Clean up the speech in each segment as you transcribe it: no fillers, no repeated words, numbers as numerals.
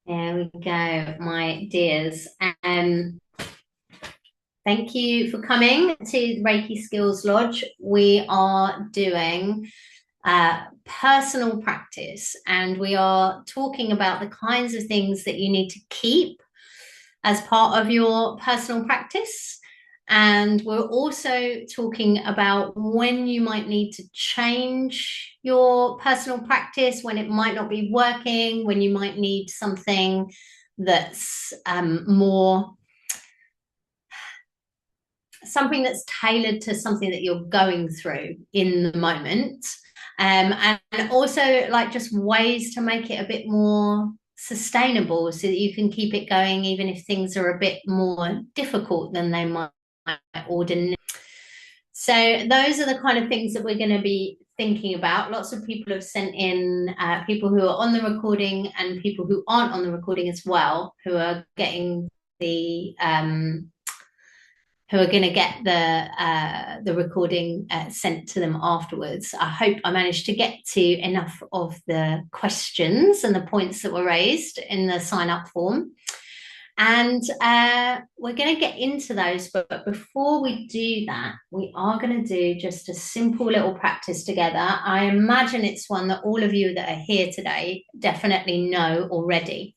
There we go, my dears. Thank you for coming to Reiki Skills Lodge. We are doing personal practice, and we are talking about the kinds of things that you need to keep as part of your personal practice. And we're also talking about when you might need to change your personal practice, when it might not be working, when you might need something that's more something that's tailored to something that you're going through in the moment. And also like just ways to make it a bit more sustainable so that you can keep it going even if things are a bit more difficult than they might ordinarily. So those are the kind of things that we're going to be thinking about. Lots of people have sent in people who are on the recording and people who aren't on the recording as well, who are getting the who are going to get the recording sent to them afterwards. I hope I managed to get to enough of the questions and the points that were raised in the sign up form. And we're going to get into those, but before we do that, we are going to do just a simple little practice together. I imagine it's one that all of you that are here today definitely know already.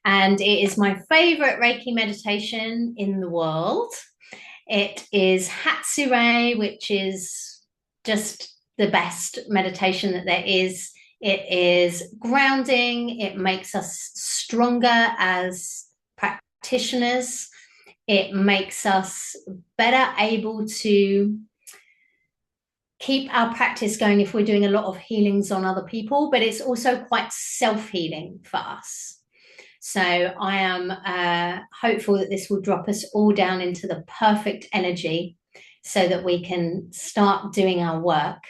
And it is my favorite Reiki meditation in the world. It is Hatsure, which is just the best meditation that there is. It is grounding. It makes us stronger as practitioners. It makes us better able to keep our practice going if we're doing a lot of healings on other people, but it's also quite self-healing for us. So I am hopeful that this will drop us all down into the perfect energy so that we can start doing our work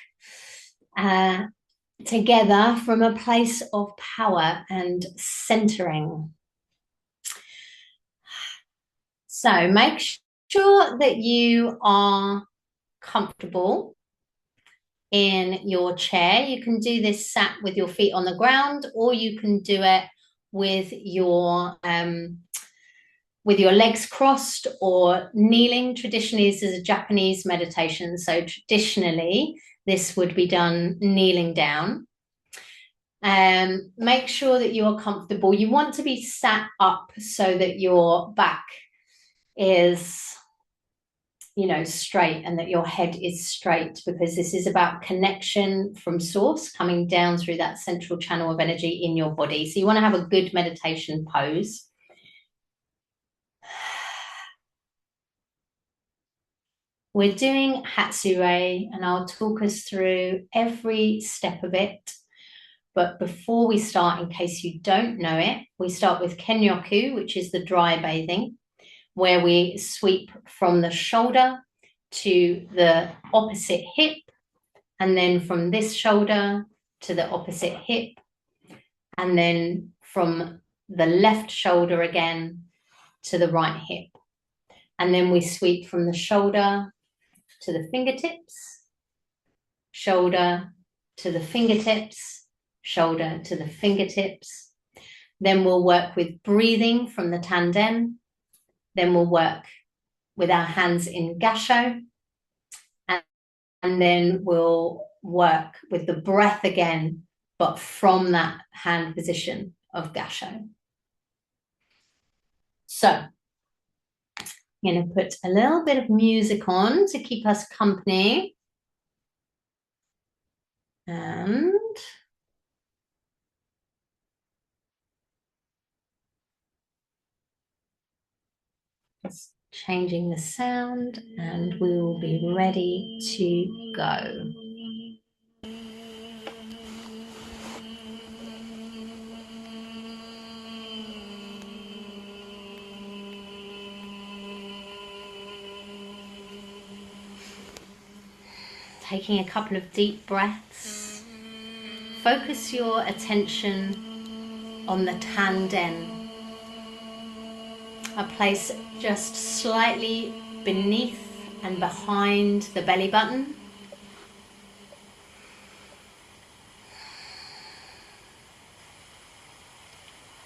together from a place of power and centering. So make sure that you are comfortable in your chair. You can do this sat with your feet on the ground, or you can do it with your legs crossed or kneeling. Traditionally, this is a Japanese meditation, so traditionally this would be done kneeling down. Make sure that you are comfortable. You want to be sat up so that your back is straight and that your head is straight, because this is about connection from source coming down through that central channel of energy in your body. So you want to have a good meditation pose. We're doing Hatsure, and I'll talk us through every step of it. But before we start, in case you don't know it, we start with Kenyoku, which is the dry bathing, where we sweep from the shoulder to the opposite hip, and then from this shoulder to the opposite hip, and then from the left shoulder again to the right hip. And then we sweep from the shoulder to the fingertips, shoulder to the fingertips, shoulder to the fingertips. Then we'll work with breathing from the tanden. Then we'll work with our hands in gasho. And then we'll work with the breath again, but from that hand position of gasho. So I'm going to put a little bit of music on to keep us company. And just changing the sound, and we will be ready to go. Taking a couple of deep breaths. Focus your attention on the tanden, a place just slightly beneath and behind the belly button.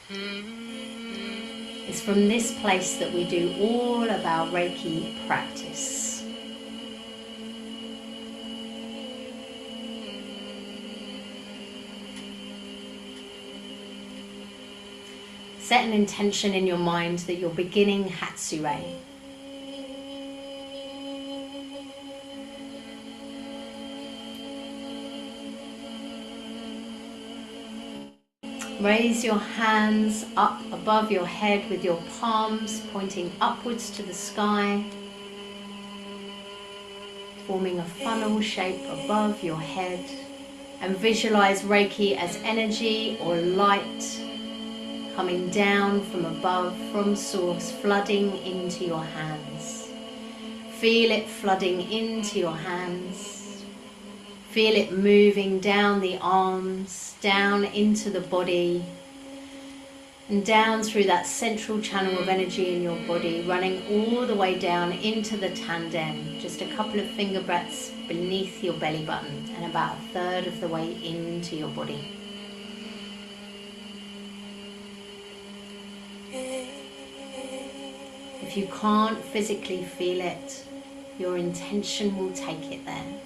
It's from this place that we do all of our Reiki practice. Set an intention in your mind that you're beginning Hatsue. Raise your hands up above your head with your palms pointing upwards to the sky, forming a funnel shape above your head, and visualize Reiki as energy or light coming down from above, from source, flooding into your hands. Feel it flooding into your hands. Feel it moving down the arms, down into the body, and down through that central channel of energy in your body, running all the way down into the tanden, just a couple of finger breaths beneath your belly button and about a third of the way into your body. If you can't physically feel it, your intention will take it there.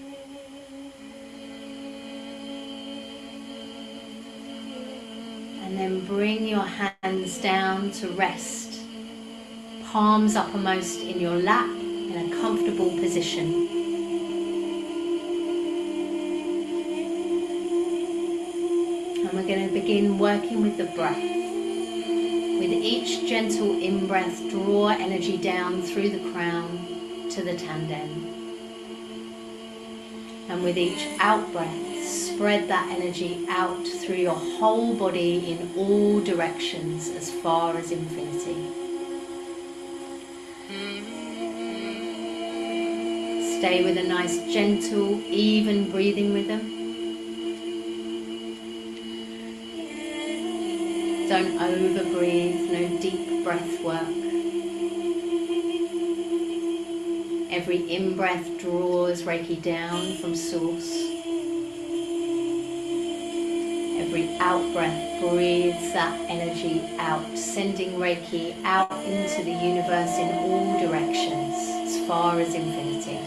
And then bring your hands down to rest, palms uppermost in your lap in a comfortable position. And we're going to begin working with the breath. With each gentle in-breath, draw energy down through the crown to the tanden. And with each out-breath, spread that energy out through your whole body in all directions as far as infinity. Stay with a nice, gentle, even breathing rhythm. Don't over-breathe, no deep breath work. Every in-breath draws Reiki down from source. Every out-breath breathes that energy out, sending Reiki out into the universe in all directions, as far as infinity.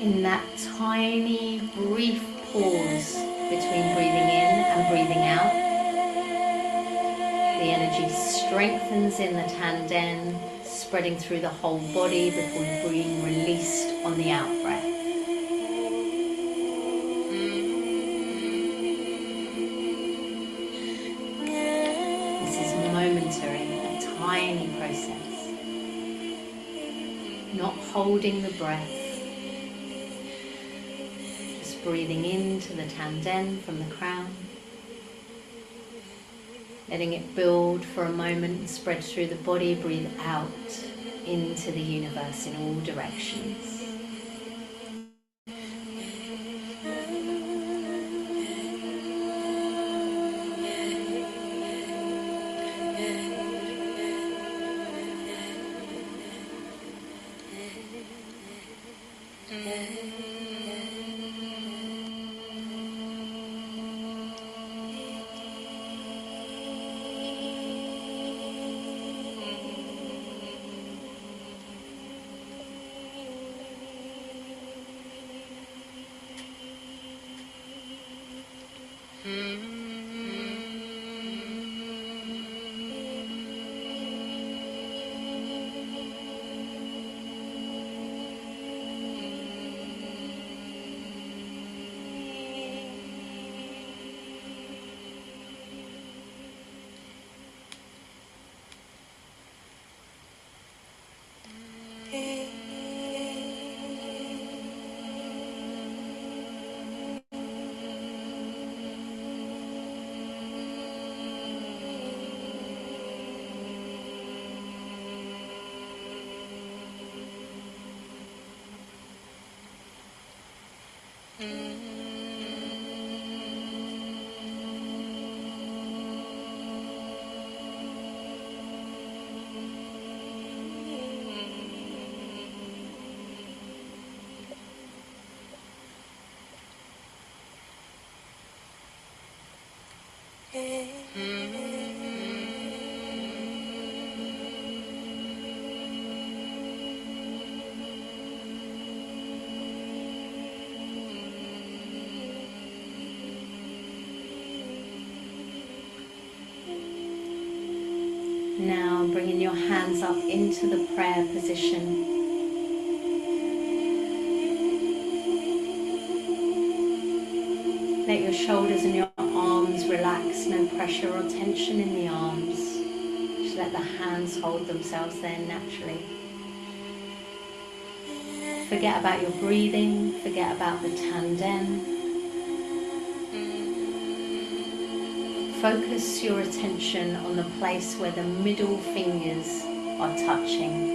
In that tiny, brief pause between breathing in and breathing out, the energy strengthens in the tanden, spreading through the whole body before being released on the out-breath. This is momentary, a tiny process. Not holding the breath. Just breathing into the tanden from the crown. Letting it build for a moment and spread through the body, breathe out into the universe in all directions. Now bringing your hands up into the prayer position. Let your shoulders and your arms relax, no pressure or tension in the arms. Just let the hands hold themselves there naturally. Forget about your breathing, forget about the tandem. Focus your attention on the place where the middle fingers are touching.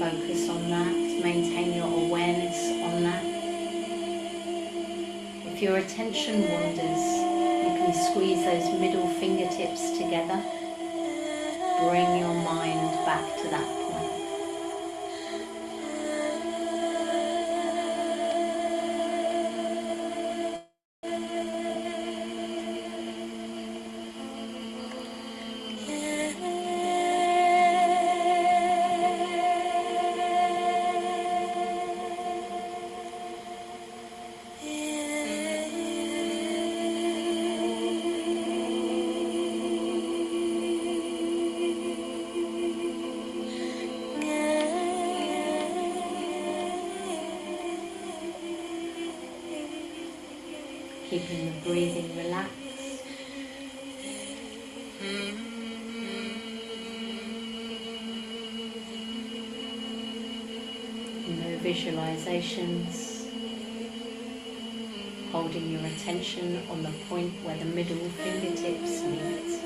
Focus on that, maintain your awareness on that. If your attention wanders, you can squeeze those middle fingertips together. Bring your mind back to that point. Keeping the breathing relaxed. No visualizations. Holding your attention on the point where the middle fingertips meet.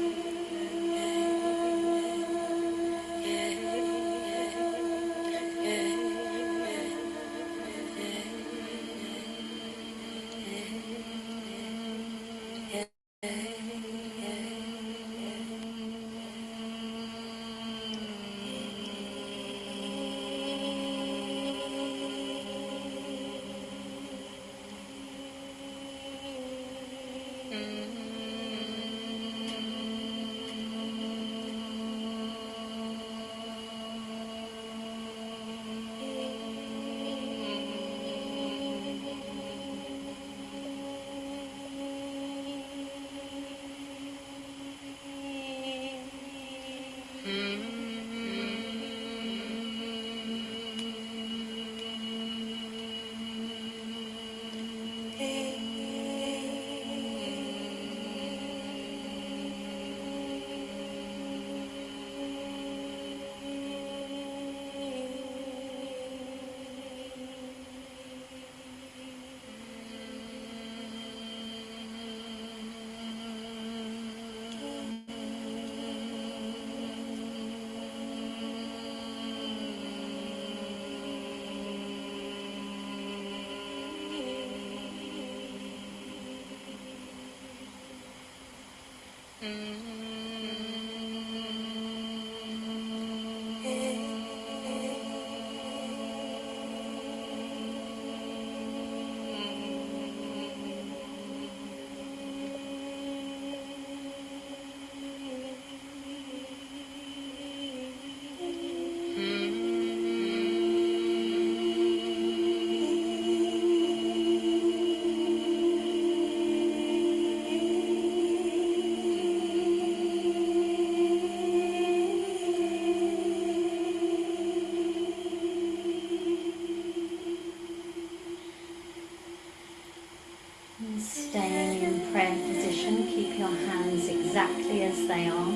Staying in prayer position, keep your hands exactly as they are.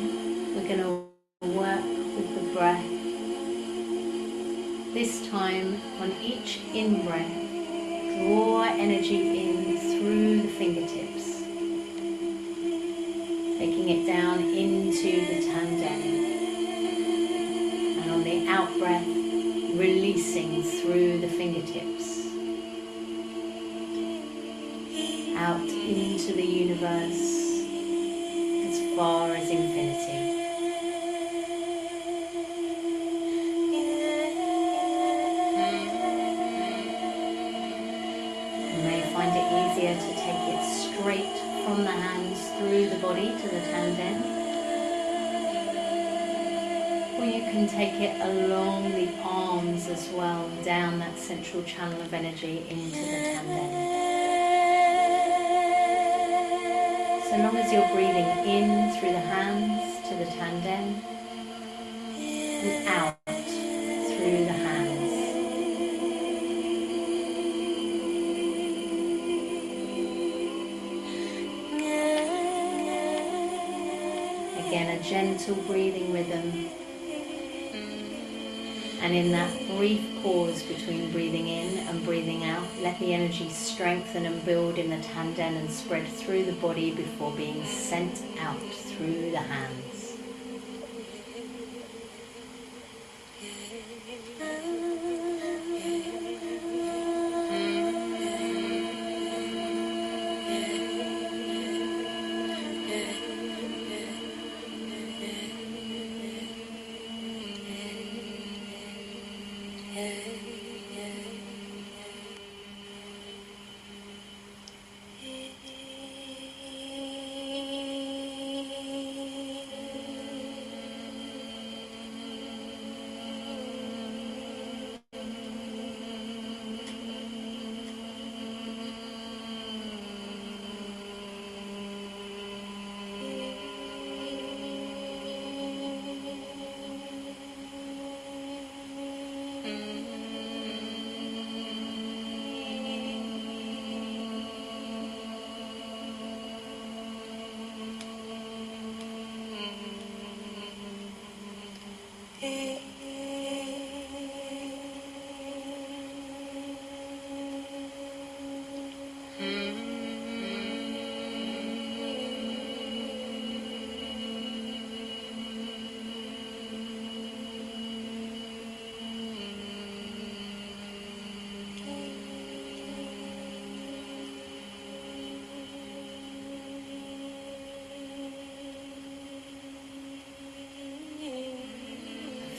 We're going to work with the breath. This time, on each in-breath, draw energy in through the fingertips, taking it down into the tandem. And on the out-breath, releasing through the fingertips. Out into the universe, as far as infinity. You may find it easier to take it straight from the hands through the body to the tanden, or you can take it along the arms as well, down that central channel of energy into the tanden. So long as you're breathing in through the hands to the tanden and out through the hands. Again, a gentle breathing rhythm. And in that brief pause between breathing in and breathing out, let the energy strengthen and build in the tanden and spread through the body before being sent out through the hands.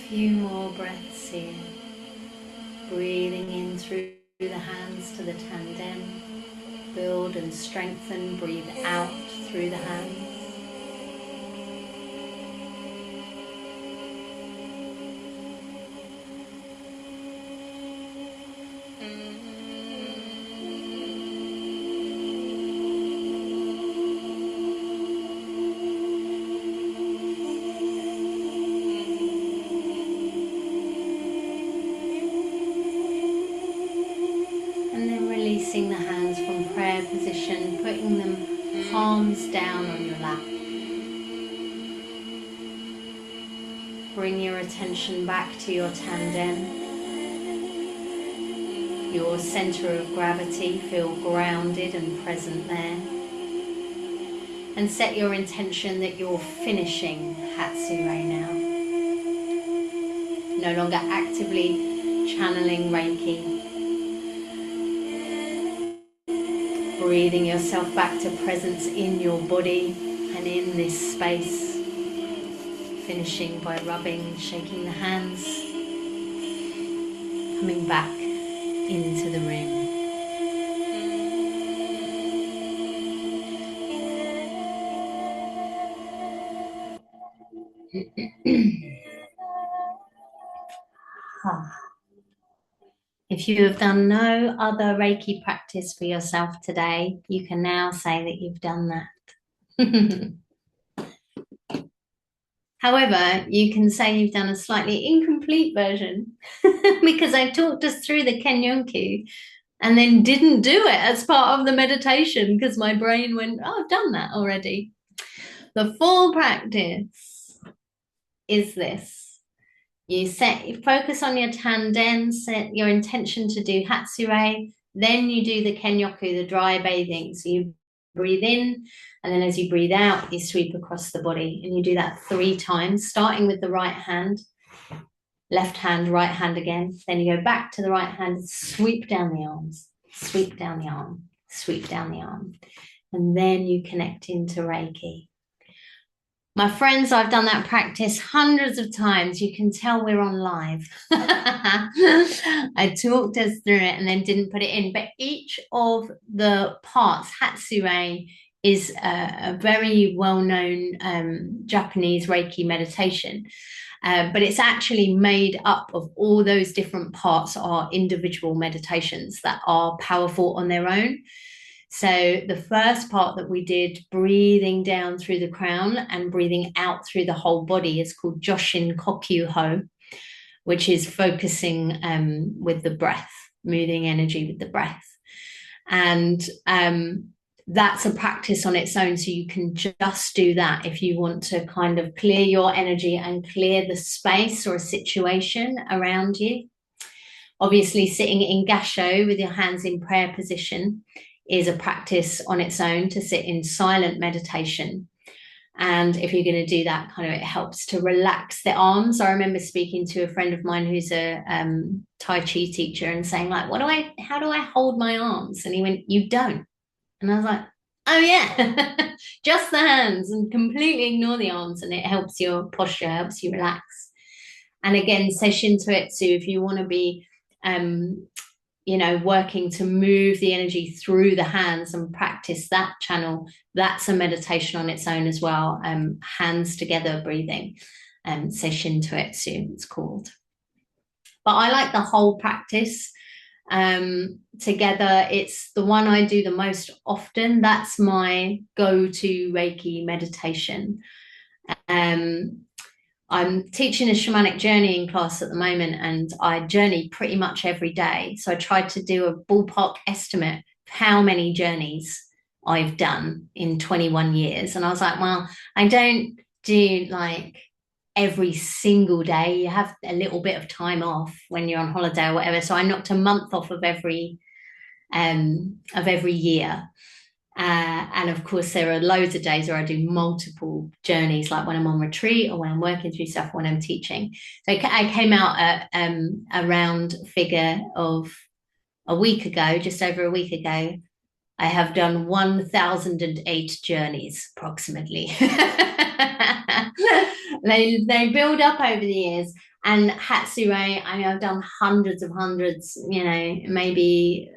Few more breaths here, breathing in through the hands to the tanden, build and strengthen, breathe out through the hands. Releasing the hands from prayer position, putting them palms down on your lap. Bring your attention back to your tanden, your center of gravity. Feel grounded and present there. And set your intention that you're finishing Hatsure now. No longer actively channeling Reiki. Breathing yourself back to presence in your body and in this space. Finishing by rubbing and shaking the hands. Coming back into the room. If you have done no other Reiki practice for yourself today, you can now say that you've done that. However, you can say you've done a slightly incomplete version because I talked us through the Kenyonku and then didn't do it as part of the meditation because my brain went, oh, I've done that already. The full practice is this. You focus on your tanden, set your intention to do Hatsure, then you do the Kenyoku, the dry bathing. So you breathe in, and then as you breathe out, you sweep across the body. And you do that 3 times, starting with the right hand, left hand, right hand again. Then you go back to the right hand, sweep down the arms, sweep down the arm, sweep down the arm. And then you connect into Reiki. My friends, I've done that practice hundreds of times. You can tell we're on live. I talked us through it and then didn't put it in. But each of the parts, Hatsure, is a very well-known Japanese Reiki meditation. But it's actually made up of all those different parts are individual meditations that are powerful on their own. So the first part that we did, breathing down through the crown and breathing out through the whole body, is called Joshin Kokyu Ho, which is focusing with the breath, moving energy with the breath. And that's a practice on its own. So you can just do that if you want to kind of clear your energy and clear the space or a situation around you. Obviously, sitting in gasho with your hands in prayer position is a practice on its own, to sit in silent meditation. And if you're going to do that, kind of, it helps to relax the arms. I remember speaking to a friend of mine who's a Tai Chi teacher and saying, like, how do I hold my arms? And he went, you don't. And I was like, oh yeah, just the hands, and completely ignore the arms, and it helps your posture, helps you relax. And again, Seishin Toetsu, if you want to be, working to move the energy through the hands and practice that channel, that's a meditation on its own as well. Hands together breathing, Seishin Toetsu, it's called. But I like the whole practice together. It's the one I do the most often. That's my go-to Reiki meditation. I'm teaching a shamanic journeying class at the moment, and I journey pretty much every day. So I tried to do a ballpark estimate of how many journeys I've done in 21 years. And I was like, well, I don't do like every single day. You have a little bit of time off when you're on holiday or whatever. So I knocked a month off of every year. And of course, there are loads of days where I do multiple journeys, like when I'm on retreat or when I'm working through stuff, when I'm teaching. So I came out at a round figure of a week ago, just over a week ago. I have done 1,008 journeys, approximately. They build up over the years. And Hatsure, I mean, I've done hundreds, maybe,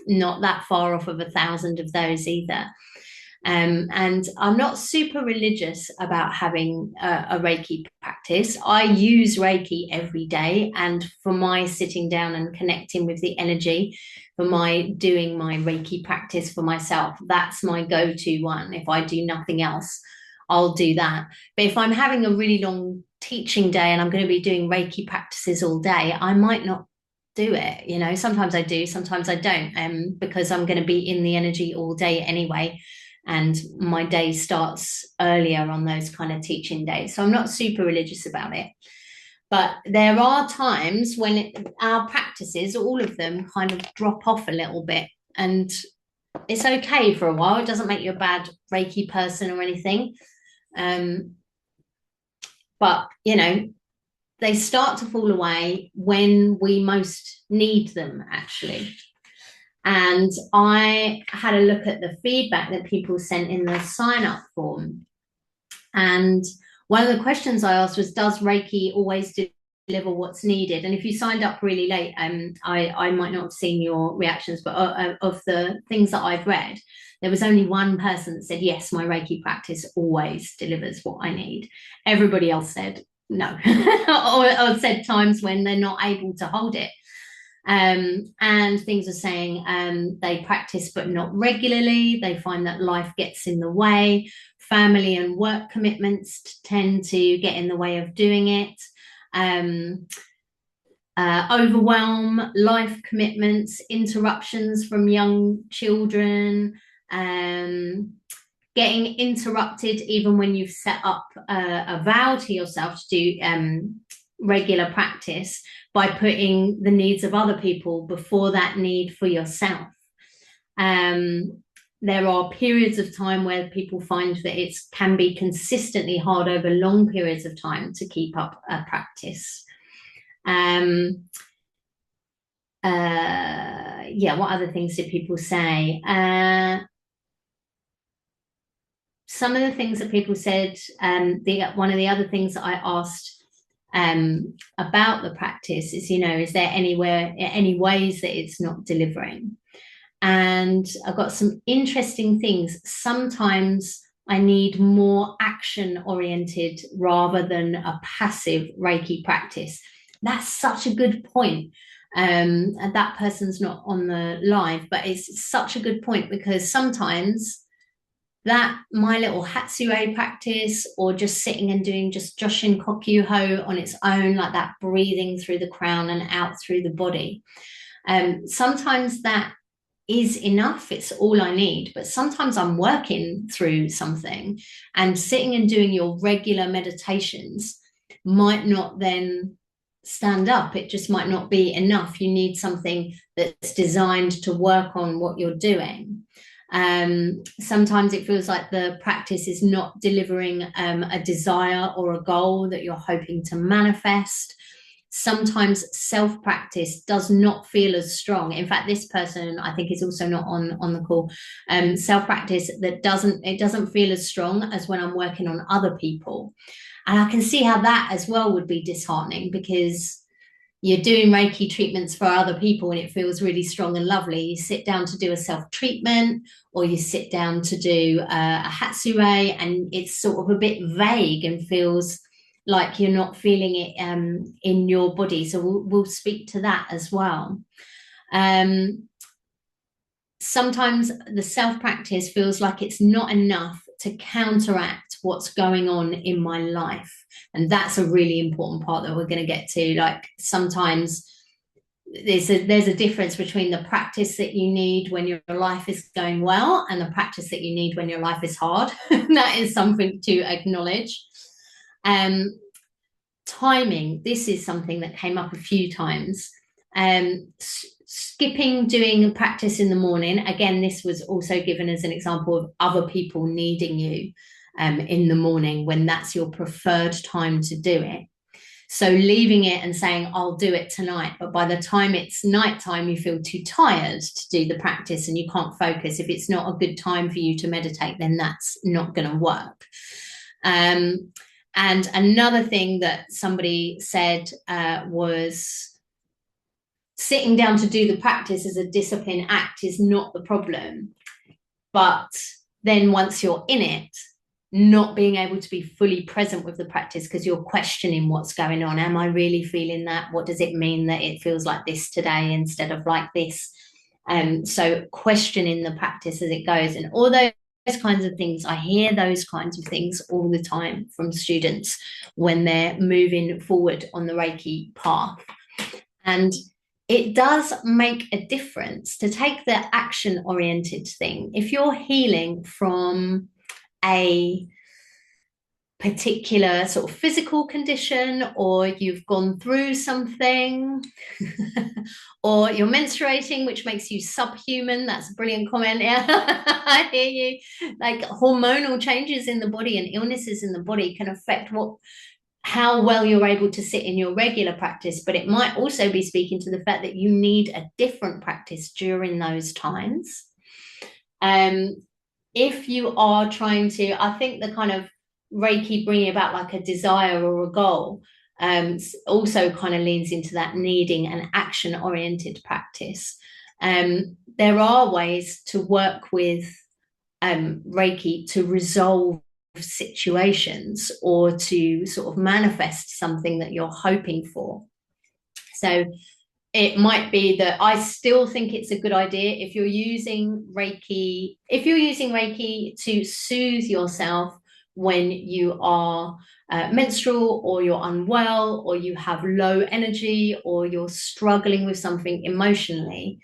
not that far off of 1,000 of those either. And I'm not super religious about having a Reiki practice. I use Reiki every day, and for my sitting down and connecting with the energy, for my doing my Reiki practice for myself, that's my go-to one. If I do nothing else, I'll do that. But if I'm having a really long teaching day and I'm going to be doing Reiki practices all day, I might not do it. Sometimes I do, sometimes I don't, because I'm going to be in the energy all day anyway, and my day starts earlier on those kind of teaching days. So I'm not super religious about it. But there are times when our practices, all of them, kind of drop off a little bit, and it's okay for a while. It doesn't make you a bad Reiki person or anything. But they start to fall away when we most need them, actually. And I had a look at the feedback that people sent in the sign-up form. And one of the questions I asked was, does Reiki always deliver what's needed? And if you signed up really late, I might not have seen your reactions, but of the things that I've read, there was only one person that said, yes, my Reiki practice always delivers what I need. Everybody else said no, or said times when they're not able to hold it. And things are saying they practice but not regularly. They find that life gets in the way. Family and work commitments tend to get in the way of doing it. Overwhelm, life commitments, interruptions from young children, getting interrupted even when you've set up a vow to yourself to do regular practice, by putting the needs of other people before that need for yourself. There are periods of time where people find that it can be consistently hard over long periods of time to keep up a practice. What other things did people say? Some of the things that people said, one of the other things that I asked about the practice is, is there any ways that it's not delivering? And I've got some interesting things. Sometimes I need more action oriented rather than a passive Reiki practice. That's such a good point. And that person's not on the live, but it's such a good point, because sometimes that my little Hatsue practice, or just sitting and doing just Joshin Kokyuho on its own, like that, breathing through the crown and out through the body. Sometimes that is enough, it's all I need. But sometimes I'm working through something, and sitting and doing your regular meditations might not then stand up. It just might not be enough. You need something that's designed to work on what you're doing. Sometimes it feels like the practice is not delivering a desire or a goal that you're hoping to manifest. Sometimes self-practice does not feel as strong. In fact, this person, I think, is also not on the call. Self-practice that doesn't feel as strong as when I'm working on other people. And I can see how that as well would be disheartening, because you're doing Reiki treatments for other people and it feels really strong and lovely. You sit down to do a self-treatment, or you sit down to do a Hatsue, and it's sort of a bit vague and feels like you're not feeling it in your body. So we'll speak to that as well. Sometimes the self-practice feels like it's not enough to counteract what's going on in my life. And that's a really important part that we're going to get to. Like, sometimes there's a difference between the practice that you need when your life is going well and the practice that you need when your life is hard. That is something to acknowledge. Timing, this is something that came up a few times. Skipping doing practice in the morning. Again, this was also given as an example of other people needing you in the morning when that's your preferred time to do it. So leaving it and saying, I'll do it tonight, but by the time it's nighttime, you feel too tired to do the practice and you can't focus. If it's not a good time for you to meditate, then that's not going to work. And another thing that somebody said was, sitting down to do the practice as a discipline act is not the problem. But then once you're in it, not being able to be fully present with the practice because you're questioning what's going on. Am I really feeling that? What does it mean that it feels like this today instead of like this? So questioning the practice as it goes, and all those kinds of things. I hear those kinds of things all the time from students when they're moving forward on the Reiki path. And it does make a difference to take the action-oriented thing. If you're healing from a particular sort of physical condition, or you've gone through something, or you're menstruating, which makes you subhuman. That's a brilliant comment. Yeah, I hear you. Like, hormonal changes in the body and illnesses in the body can affect how well you're able to sit in your regular practice, but it might also be speaking to the fact that you need a different practice during those times. If you are trying to, I think the kind of Reiki bringing about like a desire or a goal also kind of leans into that needing an action-oriented practice. There are ways to work with Reiki to resolve situations or to sort of manifest something that you're hoping for. So it might be that I still think it's a good idea if you're using Reiki to soothe yourself when you are menstrual, or you're unwell, or you have low energy, or you're struggling with something emotionally.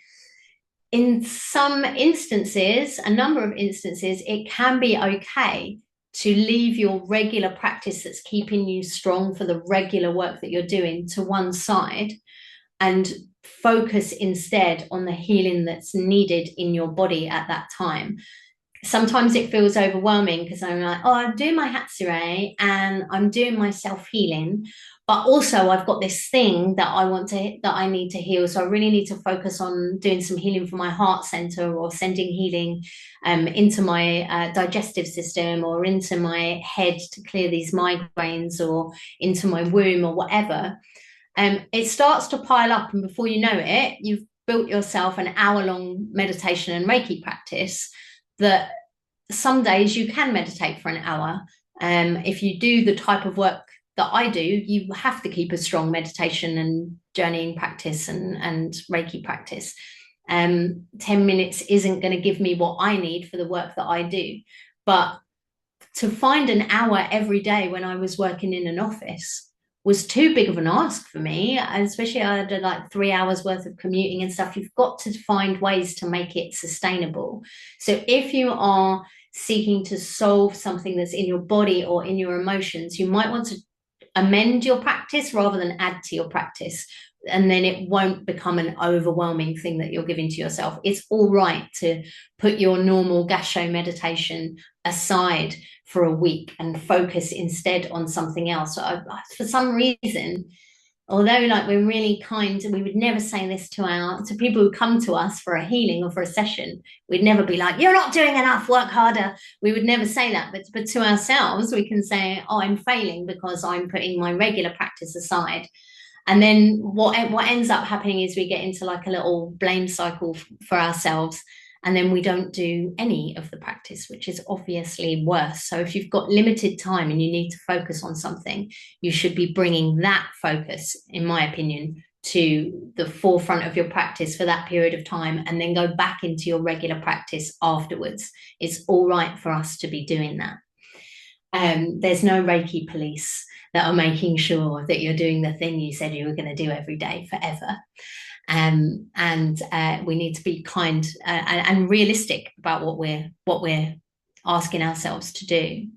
In some instances, a number of instances, it can be okay to leave your regular practice that's keeping you strong for the regular work that you're doing to one side and focus instead on the healing that's needed in your body at that time. Sometimes it feels overwhelming because I'm like, oh, I'm doing my Hatsure and I'm doing my self-healing, but also I've got this thing that I need to heal. So I really need to focus on doing some healing for my heart center, or sending healing into my digestive system, or into my head to clear these migraines, or into my womb, or whatever. It starts to pile up, and before you know it, you've built yourself an hour-long meditation and Reiki practice, that some days you can meditate for an hour. If you do the type of work that I do, you have to keep a strong meditation and journeying practice and Reiki practice. 10 minutes isn't going to give me what I need for the work that I do. But to find an hour every day when I was working in an office was too big of an ask for me, especially I had like 3 hours worth of commuting and stuff. You've got to find ways to make it sustainable. So if you are seeking to solve something that's in your body or in your emotions, you might want to amend your practice rather than add to your practice. And then it won't become an overwhelming thing that you're giving to yourself. It's all right to put your normal gassho meditation aside for a week and focus instead on something else. For some reason, although like we're really kind, we would never say this to people who come to us for a healing or for a session. We'd never be like, you're not doing enough, work harder. We would never say that. But to ourselves, we can say, oh, I'm failing because I'm putting my regular practice aside. And then what ends up happening is we get into like a little blame cycle for ourselves, and then we don't do any of the practice, which is obviously worse. So if you've got limited time and you need to focus on something, you should be bringing that focus, in my opinion, to the forefront of your practice for that period of time, and then go back into your regular practice afterwards. It's all right for us to be doing that. There's no Reiki police that are making sure that you're doing the thing you said you were going to do every day forever. We need to be kind and realistic about what we're asking ourselves to do.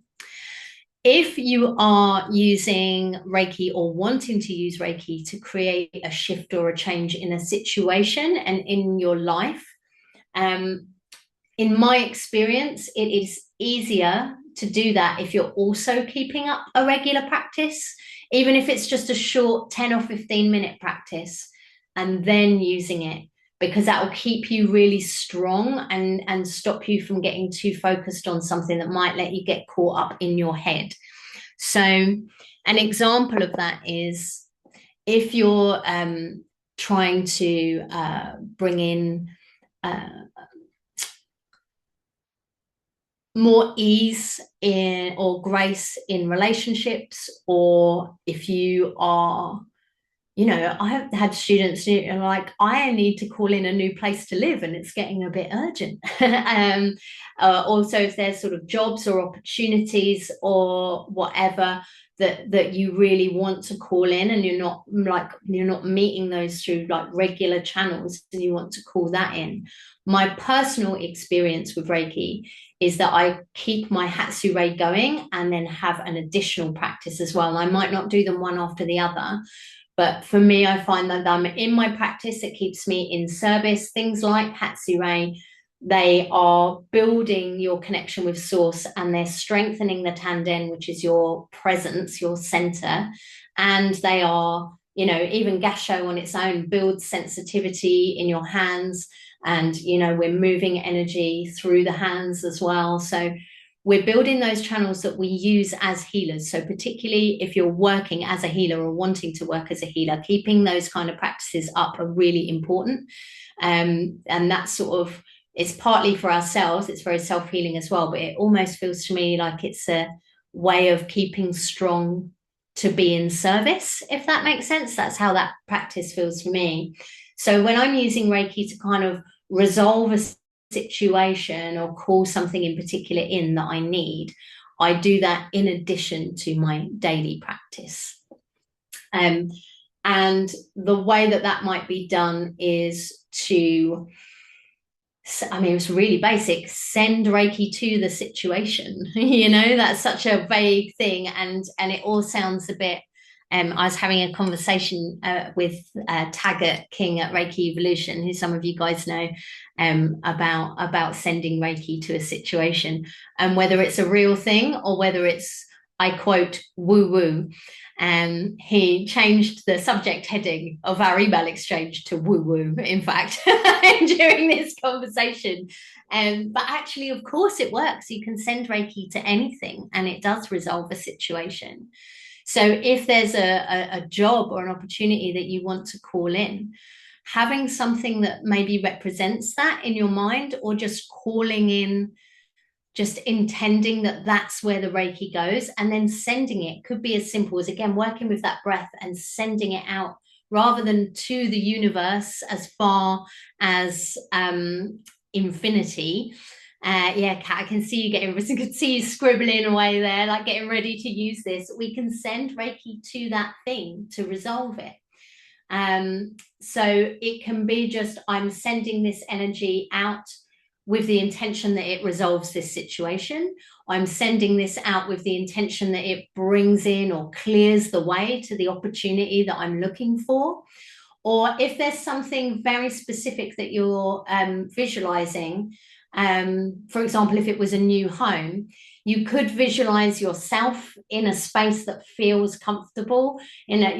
If you are using Reiki or wanting to use Reiki to create a shift or a change in a situation and in your life, in my experience, it is easier to do that if you're also keeping up a regular practice, even if it's just a short 10 or 15-minute practice, and then using it, because that will keep you really strong and stop you from getting too focused on something that might let you get caught up in your head. So an example of that is if you're trying to bring in more ease in or grace in relationships, or if you are, I have had students who are like, I need to call in a new place to live and it's getting a bit urgent. Also, if there's sort of jobs or opportunities or whatever that you really want to call in, and you're not meeting those through like regular channels, and you want to call that in. My personal experience with Reiki is that I keep my Hatsu-rei going and then have an additional practice as well. And I might not do them one after the other, but for me, I find that I'm in my practice, it keeps me in service. Things like Hatsu-rei, they are building your connection with source, and they're strengthening the tanden, which is your presence, your center. And they are, even gassho on its own builds sensitivity in your hands. And, we're moving energy through the hands as well. So we're building those channels that we use as healers. So particularly if you're working as a healer or wanting to work as a healer, keeping those kind of practices up are really important. And that's sort of, it's partly for ourselves, it's very self-healing as well, but it almost feels to me like it's a way of keeping strong to be in service, if that makes sense. That's how that practice feels for me. So when I'm using Reiki to kind of resolve a situation or call something in particular in that I need, I do that in addition to my daily practice. And the way that might be done is to, it's really basic, send Reiki to the situation. That's such a vague thing, and it all sounds a bit. I was having a conversation with Taggart King at Reiki Evolution, who some of you guys know, about sending Reiki to a situation, and whether it's a real thing or whether it's, I quote, woo-woo. He changed the subject heading of our email exchange to woo-woo, in fact, during this conversation. But actually, of course, it works. You can send Reiki to anything, and it does resolve a situation. So if there's a job or an opportunity that you want to call in, having something that maybe represents that in your mind, or just calling in, just intending that that's where the Reiki goes, and then sending it. Could be as simple as, again, working with that breath and sending it out rather than to the universe as far as infinity. Yeah, Kat, I can see you getting, I can see you scribbling away there, like getting ready to use this. We can send Reiki to that thing to resolve it. So it can be just, I'm sending this energy out with the intention that it resolves this situation. I'm sending this out with the intention that it brings in or clears the way to the opportunity that I'm looking for. Or if there's something very specific that you're visualizing, for example, if it was a new home, you could visualize yourself in a space that feels comfortable, in a,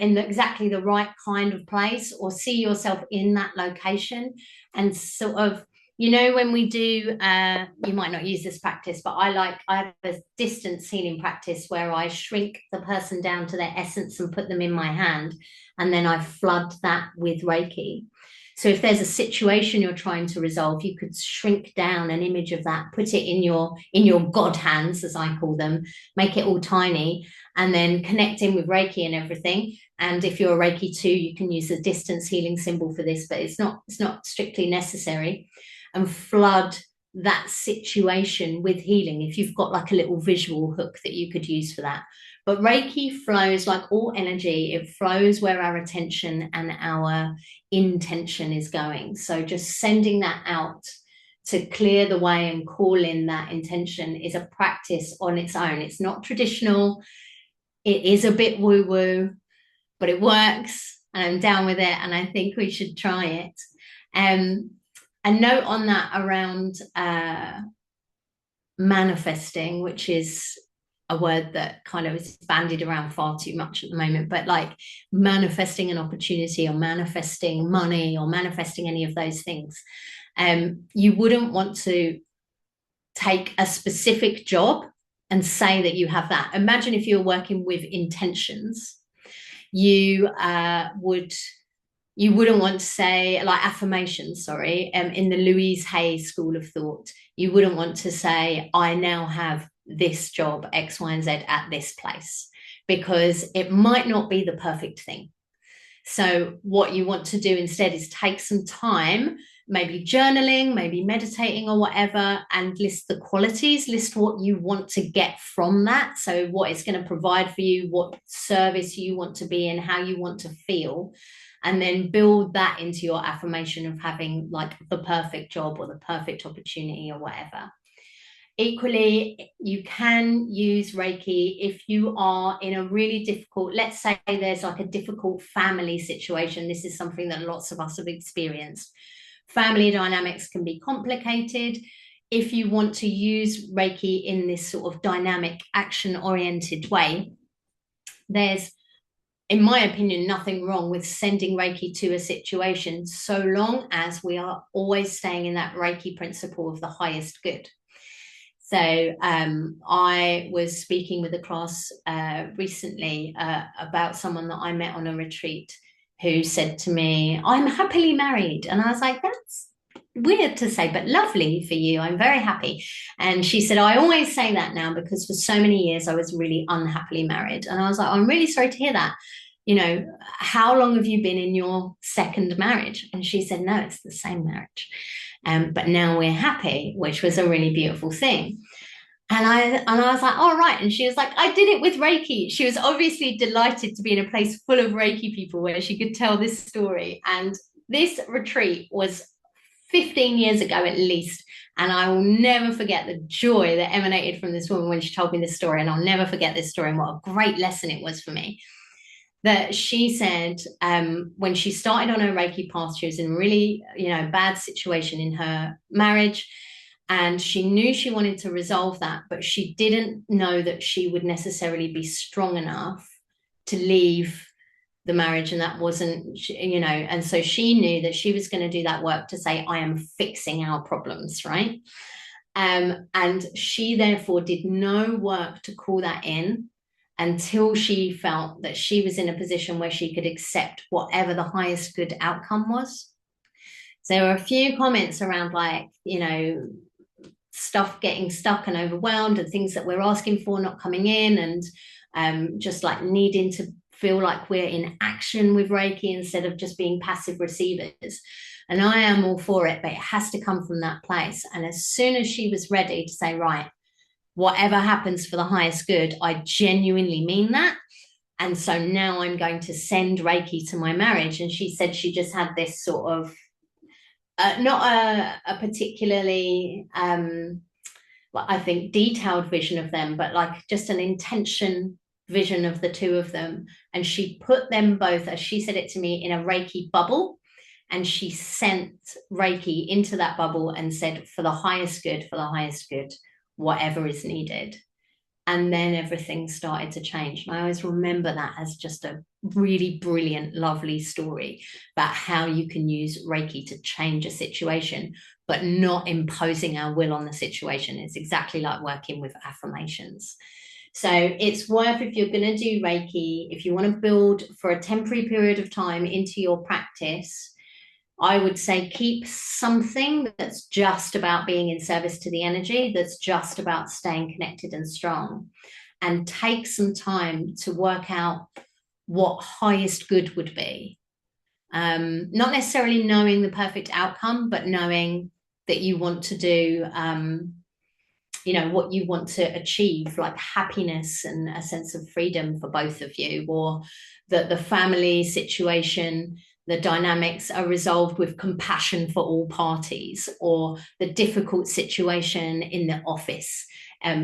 in exactly the right kind of place, or see yourself in that location and sort of, when we do, you might not use this practice, but I have a distance healing practice where I shrink the person down to their essence and put them in my hand, and then I flood that with Reiki. So if there's a situation you're trying to resolve, you could shrink down an image of that, put it in your God hands, as I call them, make it all tiny, and then connect in with Reiki and everything. And if you're a Reiki 2, you can use the distance healing symbol for this, but it's not strictly necessary. And flood that situation with healing if you've got like a little visual hook that you could use for that. But Reiki flows like all energy. It flows where our attention and our intention is going. So just sending that out to clear the way and call in that intention is a practice on its own. It's not traditional. It is a bit woo-woo, but it works, and I'm down with it, and I think we should try it. A note on that around manifesting, which is a word that kind of is bandied around far too much at the moment, but like manifesting an opportunity or manifesting money or manifesting any of those things. You wouldn't want to take a specific job and say that you have that. Imagine if you're working with intentions, you wouldn't want to say, like affirmations, sorry, in the Louise Hay school of thought, you wouldn't want to say, I now have this job, X, Y, and Z at this place, because it might not be the perfect thing. So what you want to do instead is take some time, maybe journaling, maybe meditating or whatever, and list the qualities, list what you want to get from that. So what it's going to provide for you, what service you want to be in, how you want to feel, and then build that into your affirmation of having like the perfect job or the perfect opportunity or whatever. Equally, you can use Reiki if you are in a really difficult, let's say there's like a difficult family situation. This is something that lots of us have experienced. Family dynamics can be complicated. If you want to use Reiki in this sort of dynamic, action-oriented way, there's, in my opinion, nothing wrong with sending Reiki to a situation, so long as we are always staying in that Reiki principle of the highest good. So I was speaking with a class recently about someone that I met on a retreat who said to me, I'm happily married. And I was like, that's weird to say, but lovely for you. I'm very happy. And she said, I always say that now because for so many years I was really unhappily married. And I was like, I'm really sorry to hear that. How long have you been in your second marriage? And she said, no, it's the same marriage. But now we're happy, which was a really beautiful thing. And I was like, all right. And she was like, I did it with Reiki. She was obviously delighted to be in a place full of Reiki people where she could tell this story. And this retreat was 15 years ago at least. And I will never forget the joy that emanated from this woman when she told me this story. And I'll never forget this story and what a great lesson it was for me. That she said when she started on her Reiki path, she was in a really, bad situation in her marriage, and she knew she wanted to resolve that, but she didn't know that she would necessarily be strong enough to leave the marriage, and that wasn't, and so she knew that she was going to do that work to say, I am fixing our problems, right? And she therefore did no work to call that in. until she felt that she was in a position where she could accept whatever the highest good outcome was. So there were a few comments around, like, you know, stuff getting stuck and overwhelmed, and things that we're asking for not coming in, and just like needing to feel like we're in action with Reiki instead of just being passive receivers. And I am all for it, but it has to come from that place. And as soon as she was ready to say, right, whatever happens for the highest good, I genuinely mean that. And so now I'm going to send Reiki to my marriage. And she said she just had this sort of, not a particularly, I think, detailed vision of them, but like just an intention vision of the two of them. And she put them both, as she said it to me, in a Reiki bubble. And she sent Reiki into that bubble and said, for the highest good, whatever is needed. And then everything started to change. And I always remember that as just a really brilliant, lovely story about how you can use Reiki to change a situation, but not imposing our will on the situation. It's exactly like working with affirmations. So it's worth, if you're going to do Reiki, if you want to build for a temporary period of time into your practice, I would say keep something that's just about being in service to the energy, that's just about staying connected and strong, and take some time to work out what highest good would be. Not necessarily knowing the perfect outcome, but knowing that you want to do, you know, what you want to achieve, like happiness and a sense of freedom for both of you, or that the family situation, the dynamics are resolved with compassion for all parties, or the difficult situation in the office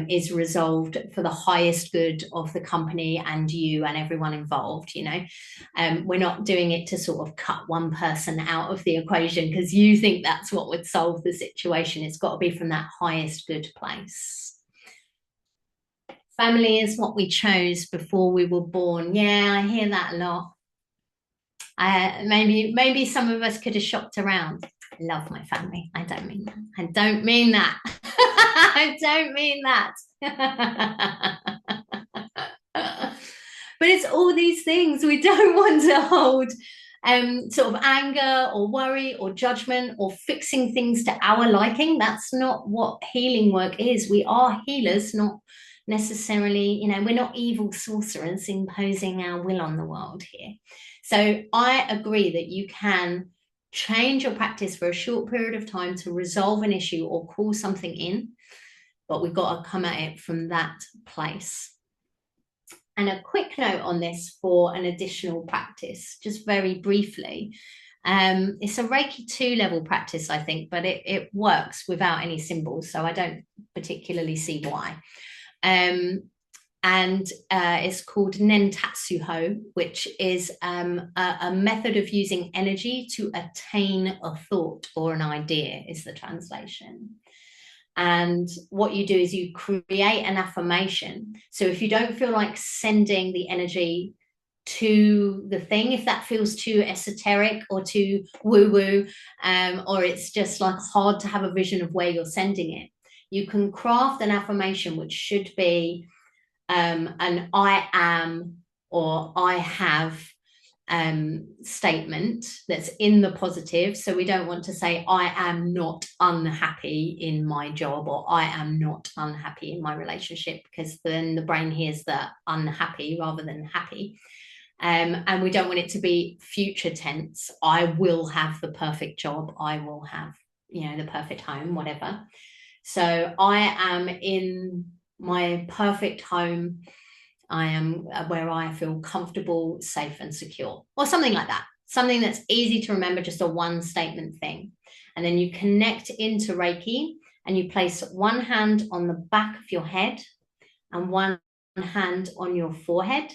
is resolved for the highest good of the company and you and everyone involved. You know, we're not doing it to sort of cut one person out of the equation because you think that's what would solve the situation. It's got to be from that highest good place. Family is what we chose before we were born. Yeah, I hear that a lot. Maybe some of us could have shopped around. I love my family. I don't mean that. I don't mean that. I don't mean that. But it's all these things we don't want to hold, sort of anger or worry or judgment or fixing things to our liking. That's not what healing work is. We are healers, not necessarily, you know, we're not evil sorcerers imposing our will on the world here. So I agree that you can change your practice for a short period of time to resolve an issue or call something in, but we've got to come at it from that place. And a quick note on this for an additional practice, just very briefly. It's a Reiki 2 level practice, I think, but it works without any symbols, so I don't particularly see why. And it's called Nentatsuho, which is a method of using energy to attain a thought or an idea, is the translation. And what you do is you create an affirmation. So if you don't feel like sending the energy to the thing, if that feels too esoteric or too woo-woo, or it's just like hard to have a vision of where you're sending it, you can craft an affirmation which should be an I am or I have statement that's in the positive. So we don't want to say I am not unhappy in my job, or I am not unhappy in my relationship, because then the brain hears the unhappy rather than happy. And we don't want it to be future tense. I will have the perfect job. I will have, you know, the perfect home, whatever. So I am in my perfect home. I am where I feel comfortable, safe, and secure, or something like that. Something that's easy to remember, just a one statement thing. And then you connect into Reiki and you place one hand on the back of your head and one hand on your forehead.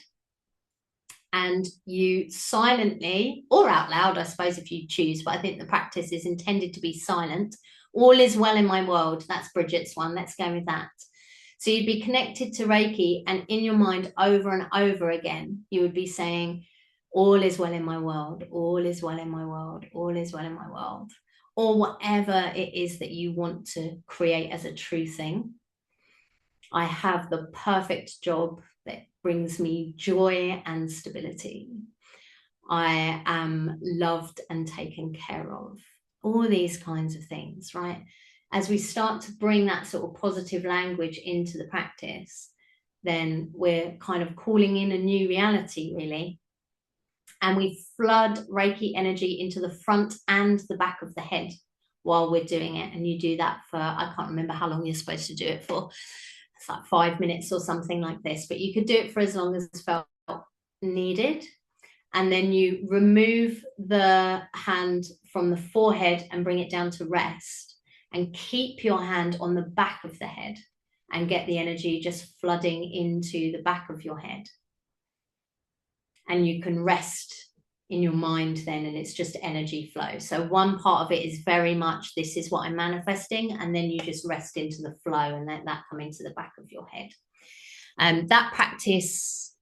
And you silently, or out loud, I suppose, if you choose, but I think the practice is intended to be silent. All is well in my world. That's Bridget's one. Let's go with that. So you'd be connected to Reiki, and in your mind over and over again, you would be saying, all is well in my world, all is well in my world, all is well in my world, or whatever it is that you want to create as a true thing. I have the perfect job that brings me joy and stability. I am loved and taken care of. All these kinds of things, right? As we start to bring that sort of positive language into the practice, then we're kind of calling in a new reality, really. And we flood Reiki energy into the front and the back of the head while we're doing it. And you do that for, I can't remember how long you're supposed to do it for. It's like 5 minutes or something like this, but you could do it for as long as felt needed. And then you remove the hand from the forehead and bring it down to rest, and keep your hand on the back of the head and get the energy just flooding into the back of your head. And you can rest in your mind then, and it's just energy flow. So one part of it is very much, this is what I'm manifesting, and then you just rest into the flow and let that come into the back of your head. That practice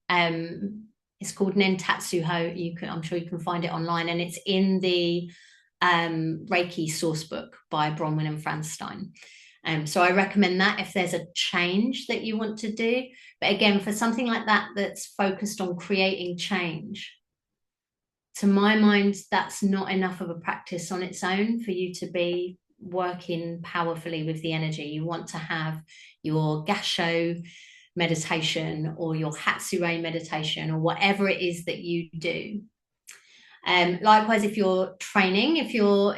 it's called Nentatsuho. I'm sure you can find it online, and it's in the Reiki source book by Bronwyn and Franstein. So I recommend that if there's a change that you want to do. But again, for something like that that's focused on creating change, to my mind, that's not enough of a practice on its own for you to be working powerfully with the energy. You want to have your Gasho meditation or your Hatsure meditation or whatever it is that you do. Likewise, if you're training, if you're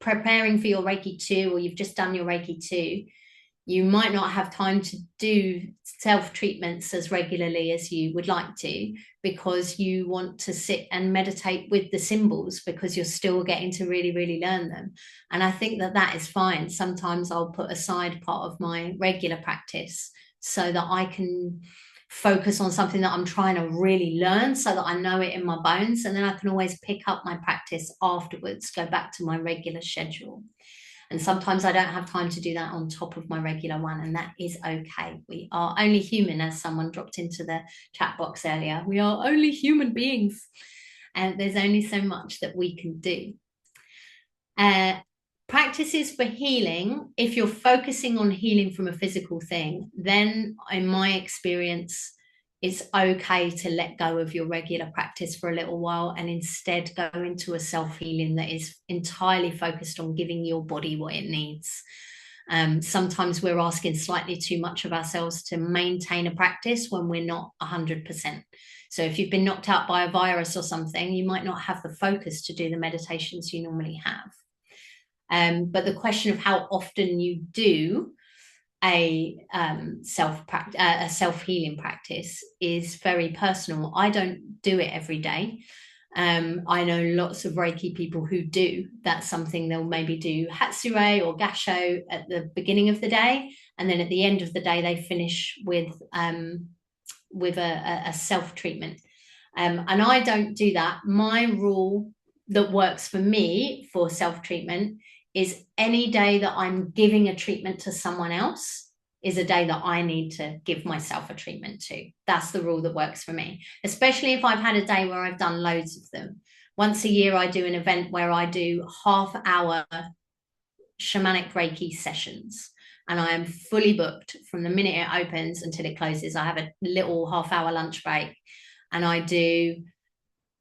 preparing for your Reiki 2, or you've just done your Reiki 2, you might not have time to do self-treatments as regularly as you would like to, because you want to sit and meditate with the symbols because you're still getting to really, really learn them. And I think that that is fine. Sometimes I'll put aside part of my regular practice so that I can focus on something that I'm trying to really learn, so that I know it in my bones, and then I can always pick up my practice afterwards, go back to my regular schedule. And sometimes I don't have time to do that on top of my regular one, and that is okay. We are only human, as someone dropped into the chat box earlier. We are only human beings, and there's only so much that we can do. Practices for healing, if you're focusing on healing from a physical thing, then in my experience, it's okay to let go of your regular practice for a little while and instead go into a self-healing that is entirely focused on giving your body what it needs. Sometimes we're asking slightly too much of ourselves to maintain a practice when we're not 100%. So if you've been knocked out by a virus or something, you might not have the focus to do the meditations you normally have. But the question of how often you do a self-healing practice is very personal. I don't do it every day. I know lots of Reiki people who do. That's something they'll maybe do Hatsure or Gasho at the beginning of the day, and then at the end of the day they finish with a self-treatment. And I don't do that. My rule that works for me for self-treatment is any day that I'm giving a treatment to someone else is a day that I need to give myself a treatment to. That's the rule that works for me, especially if I've had a day where I've done loads of them. Once a year, I do an event where I do half-hour shamanic Reiki sessions, and I am fully booked from the minute it opens until it closes. I have a little half-hour lunch break, and I do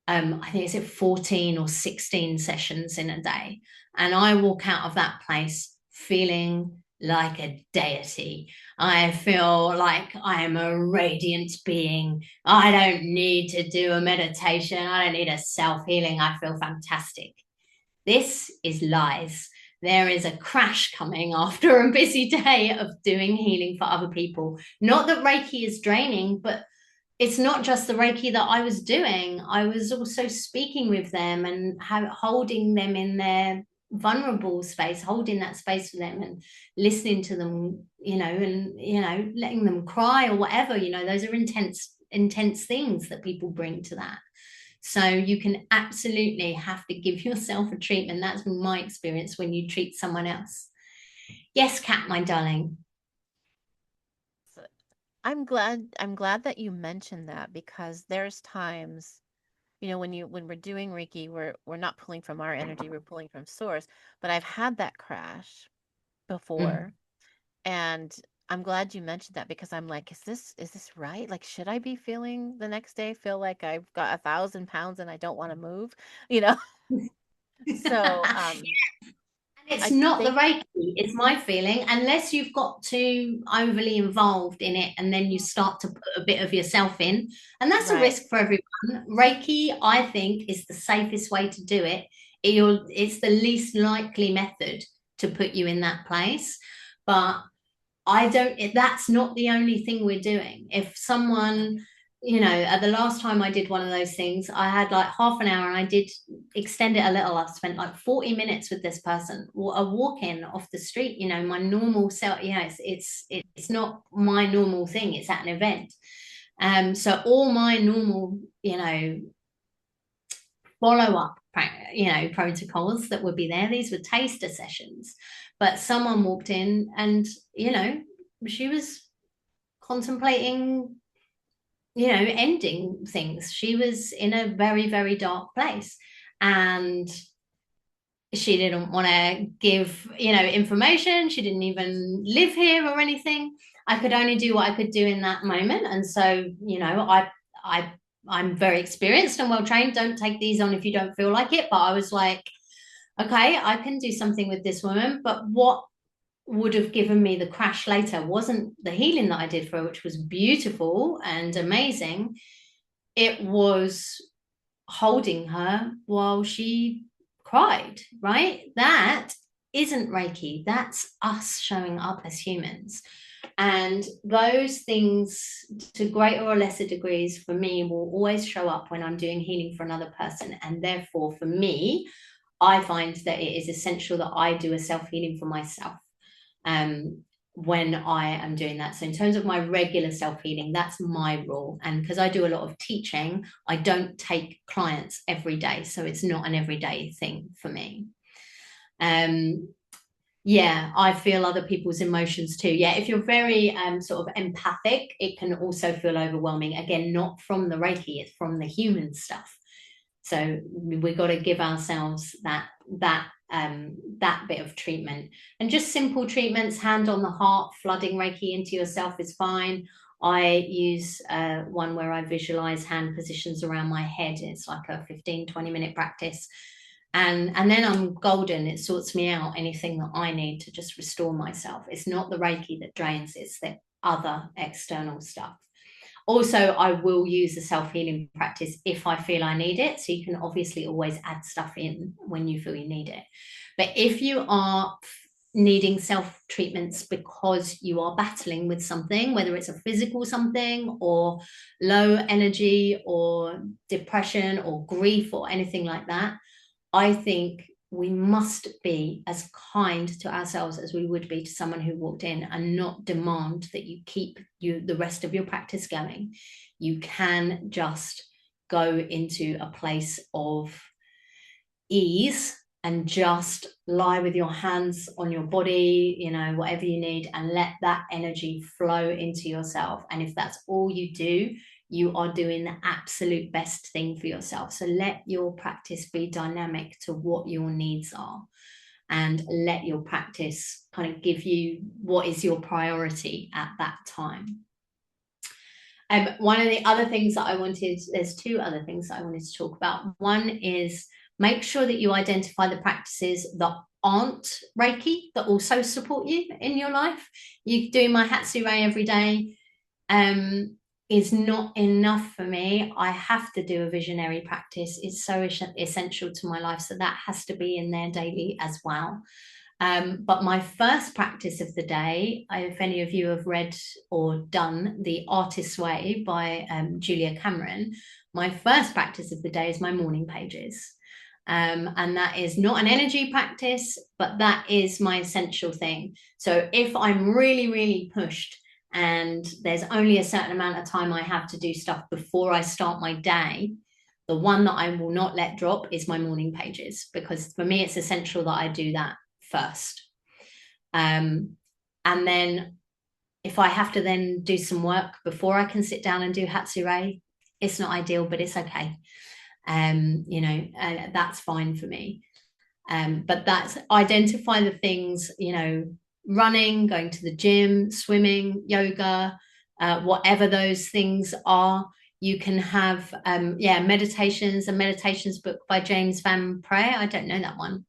I think it's 14 or 16 sessions in a day. And I walk out of that place feeling like a deity. I feel like I am a radiant being. I don't need to do a meditation. I don't need a self-healing. I feel fantastic. This is lies. There is a crash coming after a busy day of doing healing for other people. Not that Reiki is draining, but it's not just the Reiki that I was doing. I was also speaking with them and holding them in their vulnerable space, holding that space for them and listening to them, and letting them cry or whatever. Those are intense things that people bring to that. So you can absolutely have to give yourself a treatment. That's been my experience when you treat someone else. Yes, Kat, my darling. I'm glad that you mentioned that, because there's times, when we're doing Reiki, we're not pulling from our energy, we're pulling from source. But I've had that crash before, and I'm glad you mentioned that because I'm like, is this right? Like, should I be feeling the next day feel like I've got 1,000 pounds and I don't want to move? You know? So, It's I not the think Reiki, it's my feeling, unless you've got too overly involved in it and then you start to put a bit of yourself in. And that's a right. risk for everyone. Reiki, I think, is the safest way to do it. It's the least likely method to put you in that place. But I don't, that's not the only thing we're doing. If someone, at the last time I did one of those things, I had like half an hour and I did extend it a little. I've spent like 40 minutes with this person, a walk in off the street, my normal self, it's not my normal thing. It's at an event. So all my normal, follow up, protocols that would be there. These were taster sessions, but someone walked in and she was contemplating, ending things. She was in a very, very dark place, and she didn't want to give, information. She didn't even live here or anything. I could only do what I could do in that moment, and so I I'm very experienced and well trained. Don't take these on if you don't feel like it. But I was like, okay, I can do something with this woman. But what would have given me the crash later wasn't the healing that I did for her, which was beautiful and amazing. It was holding her while she cried, right? That isn't Reiki. That's us showing up as humans. And those things, to greater or lesser degrees, for me, will always show up when I'm doing healing for another person. And therefore, for me, I find that it is essential that I do a self healing for myself um, when I am doing that. So, in terms of my regular self healing, that's my rule. And because I do a lot of teaching, I don't take clients every day. So, it's not an everyday thing for me. Um, yeah, I feel other people's emotions too. Yeah, if you're very sort of empathic, it can also feel overwhelming. Again, not from the Reiki, it's from the human stuff. So we've got to give ourselves that bit of treatment. And just simple treatments, hand on the heart, flooding Reiki into yourself is fine. I use one where I visualize hand positions around my head. It's like a 15-20 minute practice. And then I'm golden. It sorts me out anything that I need to just restore myself. It's not the Reiki that drains, it's the other external stuff. Also, I will use the self-healing practice if I feel I need it. So you can obviously always add stuff in when you feel you need it. But if you are needing self-treatments because you are battling with something, whether it's a physical something or low energy or depression or grief or anything like that, I think we must be as kind to ourselves as we would be to someone who walked in, and not demand that you keep the rest of your practice going. You can just go into a place of ease and just lie with your hands on your body, whatever you need, and let that energy flow into yourself. And if that's all you do, you are doing the absolute best thing for yourself. So let your practice be dynamic to what your needs are, and let your practice kind of give you what is your priority at that time. One of the other things that there's two other things that I wanted to talk about. One is make sure that you identify the practices that aren't Reiki that also support you in your life. You doing my Hatsu-rei every day is not enough for me. I have to do a visionary practice. It's so essential to my life. So that has to be in there daily as well. But my first practice of the day, if any of you have read or done The Artist's Way by Julia Cameron, my first practice of the day is my morning pages. And that is not an energy practice, but that is my essential thing. So if I'm really, really pushed and there's only a certain amount of time I have to do stuff before I start my day, the one that I will not let drop is my morning pages, because for me, it's essential that I do that first. And then if I have to then do some work before I can sit down and do Hatsu-rei, it's not ideal, but it's okay. That's fine for me. But that's identify the things, running, going to the gym, swimming, yoga, whatever those things are. You can have meditations, a meditations book by James Van Prayer. I don't know that one.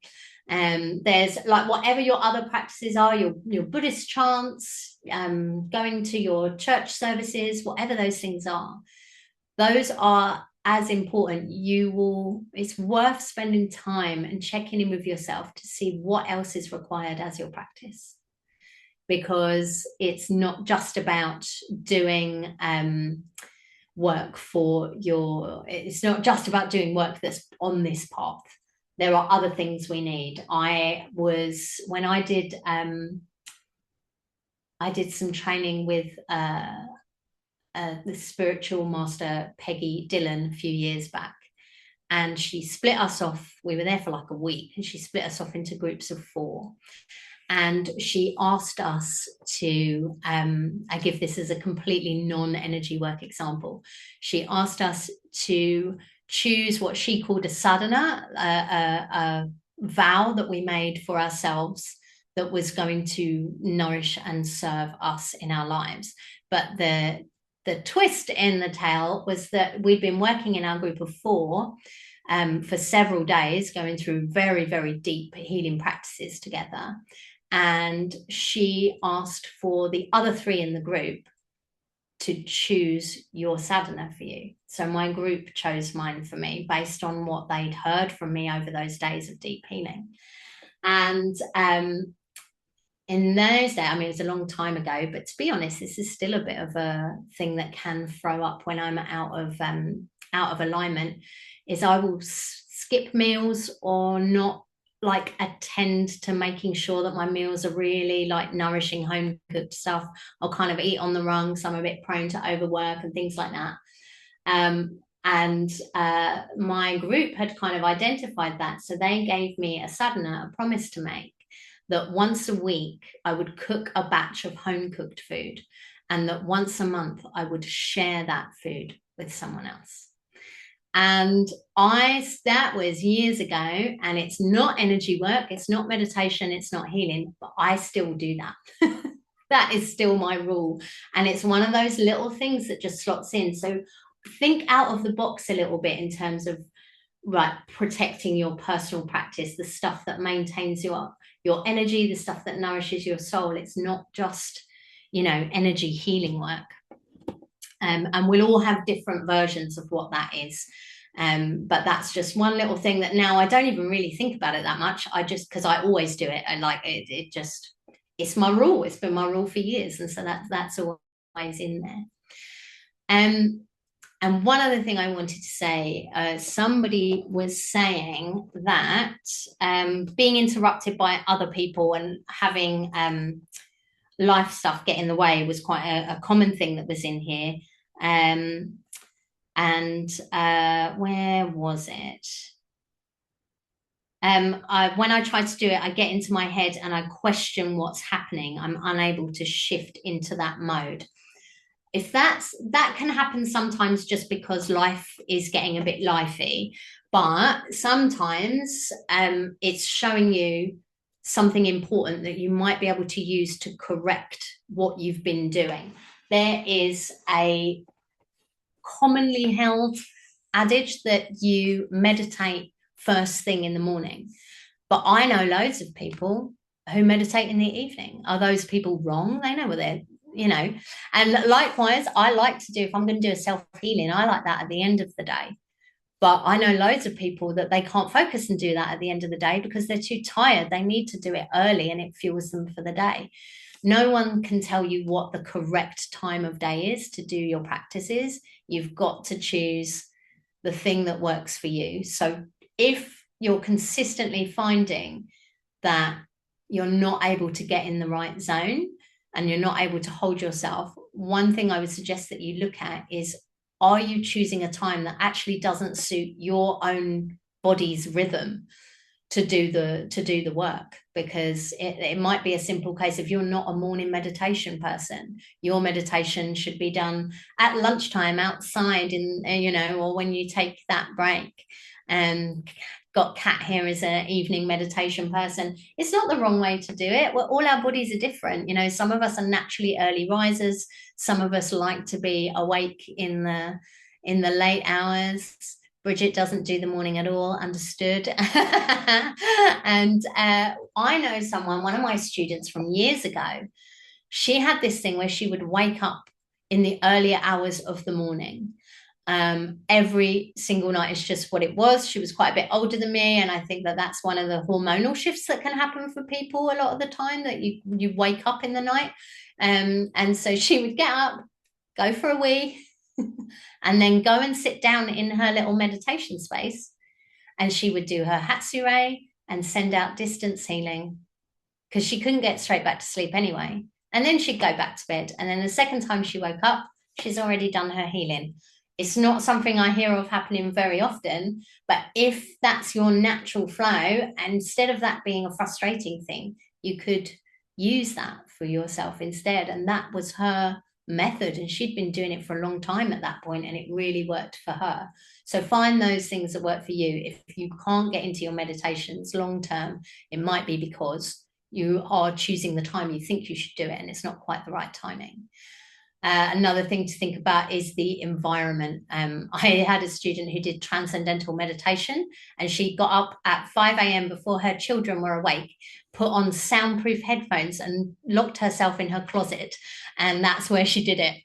There's like whatever your other practices are, your Buddhist chants, going to your church services, whatever those things are, those are as important. It's worth spending time and checking in with yourself to see what else is required as your practice, because it's not just about doing work for it's not just about doing work that's on this path. There are other things we need. When I did some training with the spiritual master Peggy Dillon a few years back, and she split us off. We were there for like a week, and she split us off into groups of 4. And she asked us to, I give this as a completely non-energy work example. She asked us to choose what she called a sadhana, a vow that we made for ourselves that was going to nourish and serve us in our lives. But the twist in the tale was that we'd been working in our group of 4 for several days, going through very, very deep healing practices together. And she asked for the other 3 in the group to choose your sadhana for you. So my group chose mine for me based on what they'd heard from me over those days of deep healing. And in those days, I mean, it was a long time ago, but to be honest, this is still a bit of a thing that can throw up when I'm out of alignment, is I will skip meals or not like attend to making sure that my meals are really like nourishing home cooked stuff. I'll kind of eat on the run, so I'm a bit prone to overwork and things like that. My group had kind of identified that, so they gave me a sadhana, a promise to make, that once a week I would cook a batch of home cooked food, and that once a month I would share that food with someone else. And that was years ago, and it's not energy work, it's not meditation, it's not healing, but I still do that. That is still my rule. And it's one of those little things that just slots in. So think out of the box a little bit in terms of protecting your personal practice, the stuff that maintains your energy, the stuff that nourishes your soul. It's not just, energy healing work. And we'll all have different versions of what that is. But that's just one little thing that now I don't even really think about it that much. Because I always do it. I like it. It's my rule. It's been my rule for years. And so that's always in there. And one other thing I wanted to say, somebody was saying that being interrupted by other people and having life stuff get in the way was quite a common thing that was in here. Where was it? When I try to do it, I get into my head and I question what's happening. I'm unable to shift into that mode. If that can happen sometimes just because life is getting a bit lifey, but sometimes it's showing you something important that you might be able to use to correct what you've been doing. There is a commonly held adage that you meditate first thing in the morning, but I know loads of people who meditate in the evening. Are those people wrong? They know what they're, and likewise, I like to do, if I'm going to do a self-healing, I like that at the end of the day. But I know loads of people that they can't focus and do that at the end of the day because they're too tired. They need to do it early and it fuels them for the day. No one can tell you what the correct time of day is to do your practices. You've got to choose the thing that works for you. So if you're consistently finding that you're not able to get in the right zone and you're not able to hold yourself, one thing I would suggest that you look at is, are you choosing a time that actually doesn't suit your own body's rhythm to do the work? Because it might be a simple case of you're not a morning meditation person. Your meditation should be done at lunchtime outside or when you take that break. And got Kat here as an evening meditation person. It's not the wrong way to do it. Well, all our bodies are different. You know, some of us are naturally early risers. Some of us like to be awake in the late hours. Bridget doesn't do the morning at all, understood. And I know someone, one of my students from years ago, she had this thing where she would wake up in the earlier hours of the morning. Every single night is just what it was. She was quite a bit older than me, and I think that that's one of the hormonal shifts that can happen for people a lot of the time, that you wake up in the night. And so she would get up, go for a wee, and then go and sit down in her little meditation space, and she would do her Hatsure and send out distance healing, because she couldn't get straight back to sleep anyway. And then she'd go back to bed, and then the second time she woke up, she's already done her healing. It's not something I hear of happening very often, but if that's your natural flow, and instead of that being a frustrating thing, you could use that for yourself instead. And that was her method, and she'd been doing it for a long time at that point, and it really worked for her. So find those things that work for you. If you can't get into your meditations long term, it might be because you are choosing the time you think you should do it, and it's not quite the right timing. Another thing to think about is the environment. I had a student who did transcendental meditation, and she got up at 5 a.m. before her children were awake, put on soundproof headphones, and locked herself in her closet. And that's where she did it.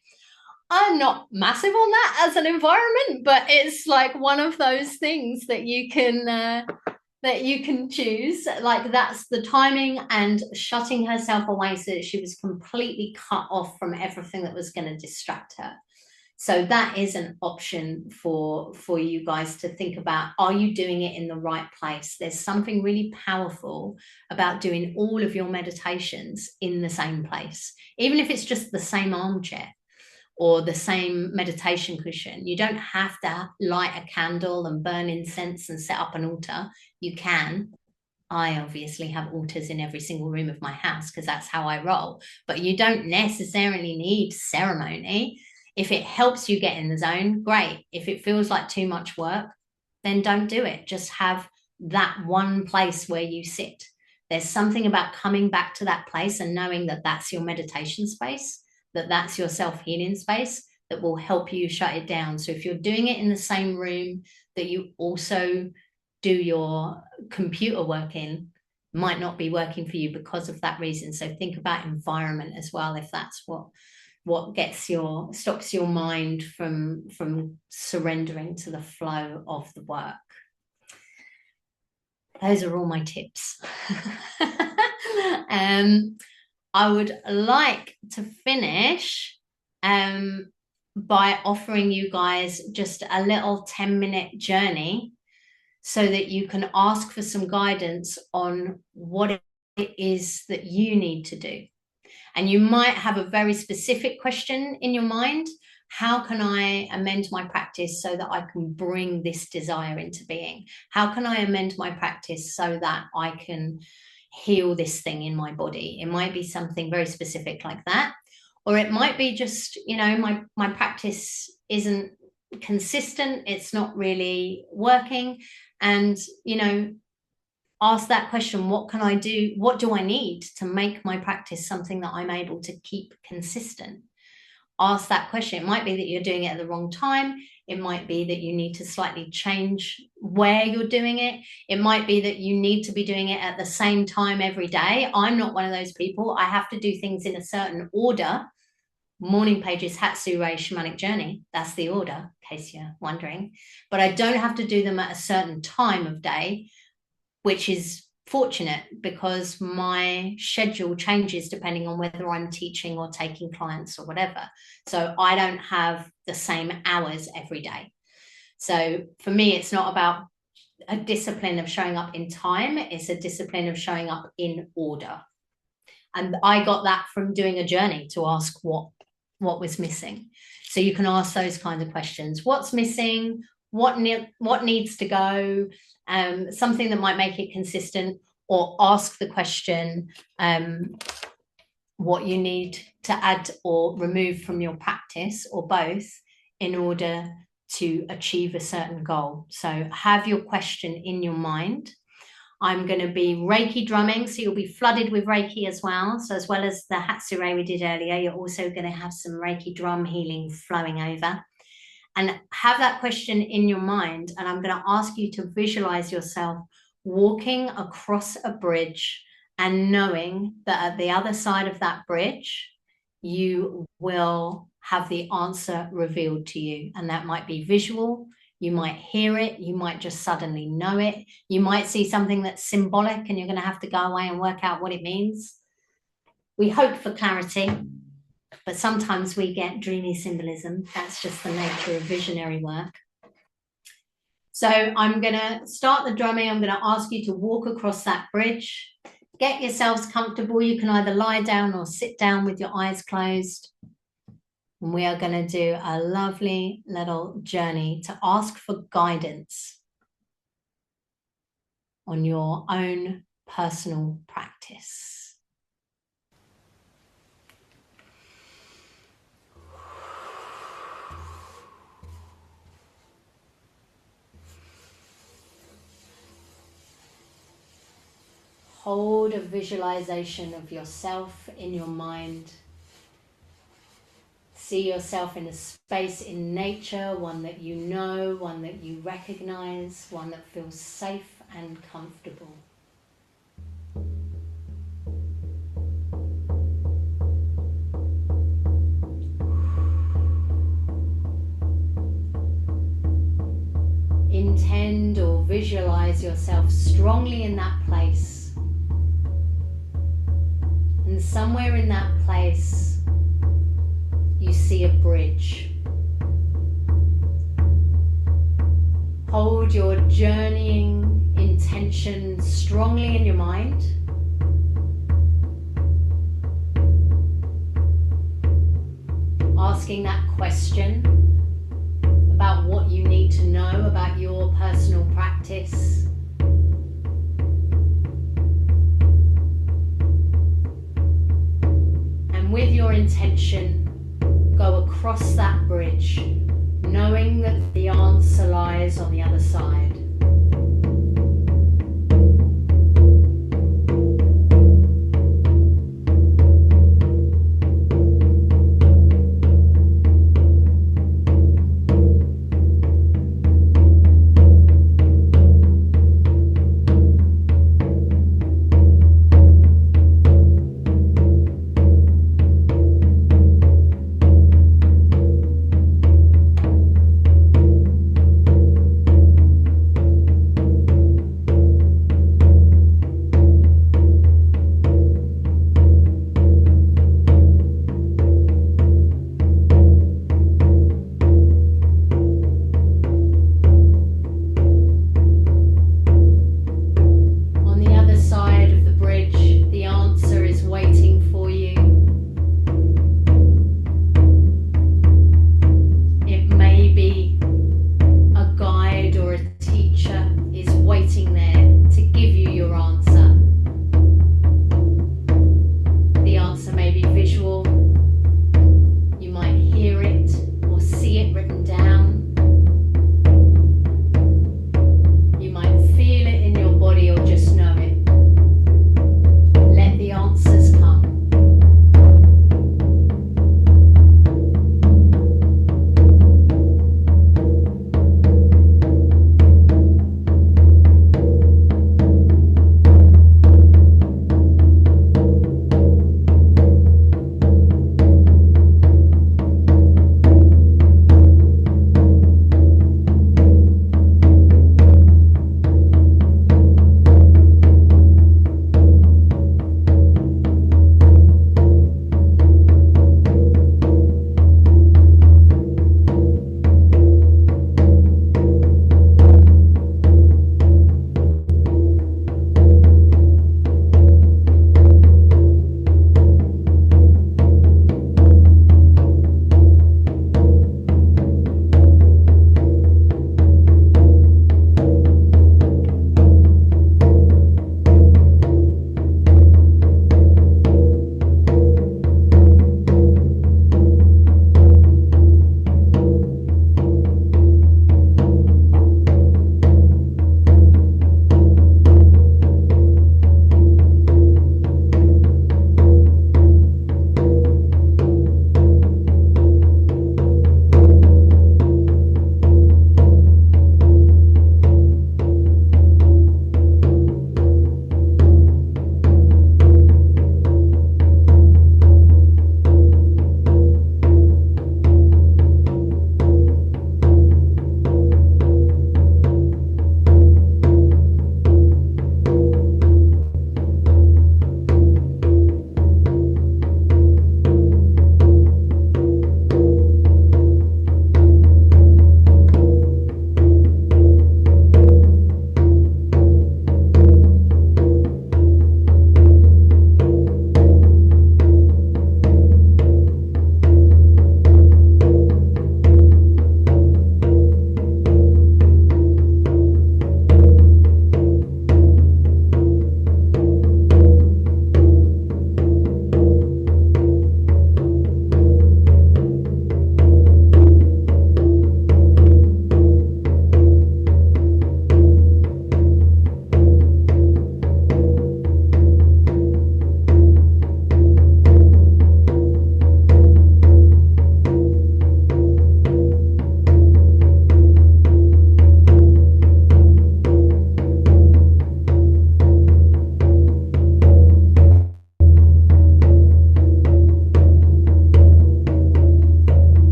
I'm not massive on that as an environment, but it's like one of those things that you can choose. Like, that's the timing, and shutting herself away so that she was completely cut off from everything that was going to distract her. So that is an option for you guys to think about. Are you doing it in the right place? There's something really powerful about doing all of your meditations in the same place, even if it's just the same armchair or the same meditation cushion. You don't have to light a candle and burn incense and set up an altar. You can. I obviously have altars in every single room of my house because that's how I roll. But you don't necessarily need ceremony. If it helps you get in the zone, great. If it feels like too much work, then don't do it. Just have that one place where you sit. There's something about coming back to that place and knowing that that's your meditation space, that that's your self-healing space, that will help you shut it down. So if you're doing it in the same room that you also do your computer work in, might not be working for you because of that reason. So think about environment as well, if that's what stops your mind from surrendering to the flow of the work. Those are all my tips. I would like to finish by offering you guys just a little 10-minute journey so that you can ask for some guidance on what it is that you need to do. And you might have a very specific question in your mind. How can I amend my practice so that I can bring this desire into being? How can I amend my practice so that I can heal this thing in my body? It might be something very specific like that. Or it might be just, my practice isn't consistent. It's not really working. And, ask that question, what can I do? What do I need to make my practice something that I'm able to keep consistent? Ask that question. It might be that you're doing it at the wrong time. It might be that you need to slightly change where you're doing it. It might be that you need to be doing it at the same time every day. I'm not one of those people. I have to do things in a certain order. Morning pages, Hatsure, Shamanic Journey. That's the order, in case you're wondering. But I don't have to do them at a certain time of day, which is fortunate because my schedule changes depending on whether I'm teaching or taking clients or whatever. So I don't have the same hours every day. So for me, it's not about a discipline of showing up in time. It's a discipline of showing up in order. And I got that from doing a journey to ask what was missing. So you can ask those kinds of questions. What's missing? What needs to go? Something that might make it consistent, or ask the question, what you need to add or remove from your practice, or both, in order to achieve a certain goal. So have your question in your mind. I'm going to be Reiki drumming, so you'll be flooded with Reiki as well. So as well as the Hatsure we did earlier, you're also going to have some Reiki drum healing flowing over. And have that question in your mind, and I'm going to ask you to visualize yourself walking across a bridge and knowing that at the other side of that bridge, you will have the answer revealed to you. And that might be visual, you might hear it, you might just suddenly know it, you might see something that's symbolic and you're going to have to go away and work out what it means. We hope for clarity, but sometimes we get dreamy symbolism. That's just the nature of visionary work. So I'm going to start the drumming. I'm going to ask you to walk across that bridge. Get yourselves comfortable. You can either lie down or sit down with your eyes closed. And we are going to do a lovely little journey to ask for guidance on your own personal practice. Hold a visualization of yourself in your mind. See yourself in a space in nature, one that you know, one that you recognize, one that feels safe and comfortable. Intend or visualize yourself strongly in that place. And somewhere in that place, you see a bridge. Hold your journeying intention strongly in your mind. Asking that question about what you need to know about your personal practice. And with your intention, go across that bridge, knowing that the answer lies on the other side.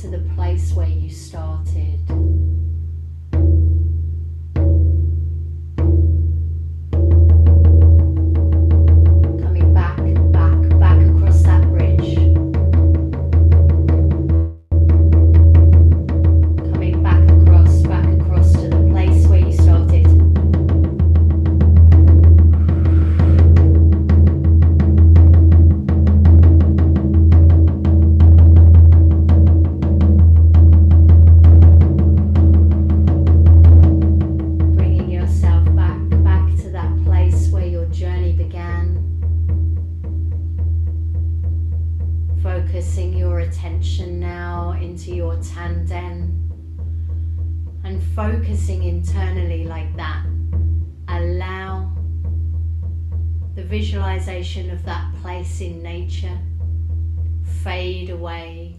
to the place where you started. Coming back, back, back across that bridge. Coming back across to the place where you started. Focusing your attention now into your tanden and focusing internally like that. Allow the visualization of that place in nature fade away,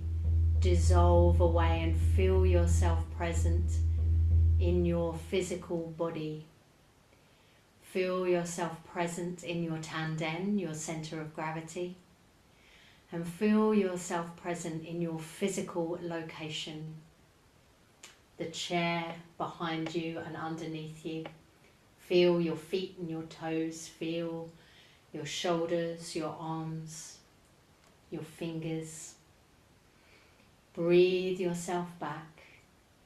dissolve away, and feel yourself present in your physical body. Feel yourself present in your tanden, your center of gravity. And feel yourself present in your physical location. The chair behind you and underneath you. Feel your feet and your toes. Feel your shoulders, your arms, your fingers. Breathe yourself back,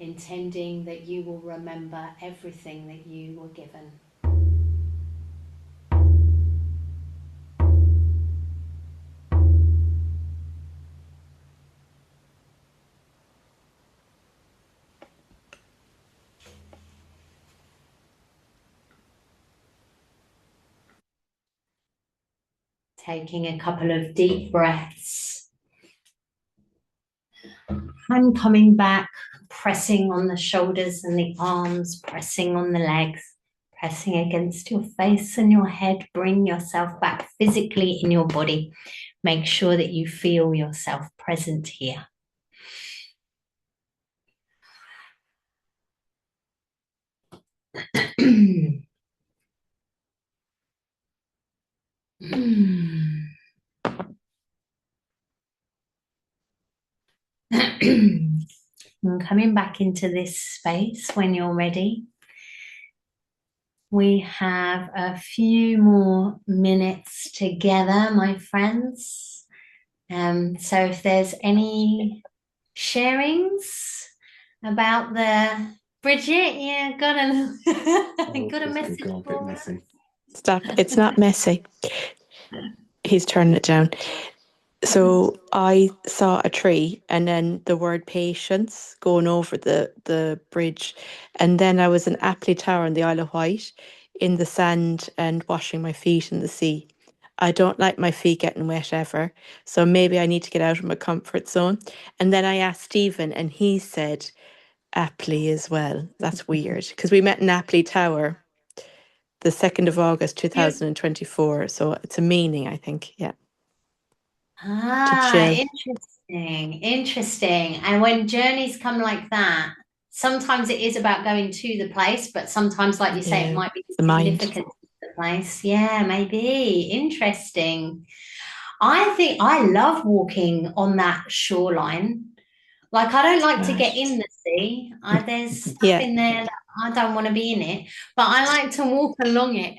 intending that you will remember everything that you were given. Taking a couple of deep breaths and coming back, pressing on the shoulders and the arms, pressing on the legs, pressing against your face and your head. Bring yourself back physically in your body. Make sure that you feel yourself present here. And coming back into this space when you're ready. We have a few more minutes together, my friends. So if there's any sharings about the Bridget, yeah, got a message for us. Stop. It's not messy. He's turning it down. So I saw a tree and then the word patience going over the bridge. And then I was in Aptley Tower in the Isle of Wight in the sand and washing my feet in the sea. I don't like my feet getting wet ever. So maybe I need to get out of my comfort zone. And then I asked Stephen and he said Aptley as well. That's weird because we met in Aptley Tower the 2nd of August 2024. So it's a meaning, I think. Yeah. Interesting. And when journeys come like that, sometimes it is about going to the place, but sometimes, like you say, it might be the significant to the place. Yeah, maybe. Interesting. I think I love walking on that shoreline. Like, I don't like to get in the sea. There's stuff in there that I don't want to be in it, but I like to walk along it.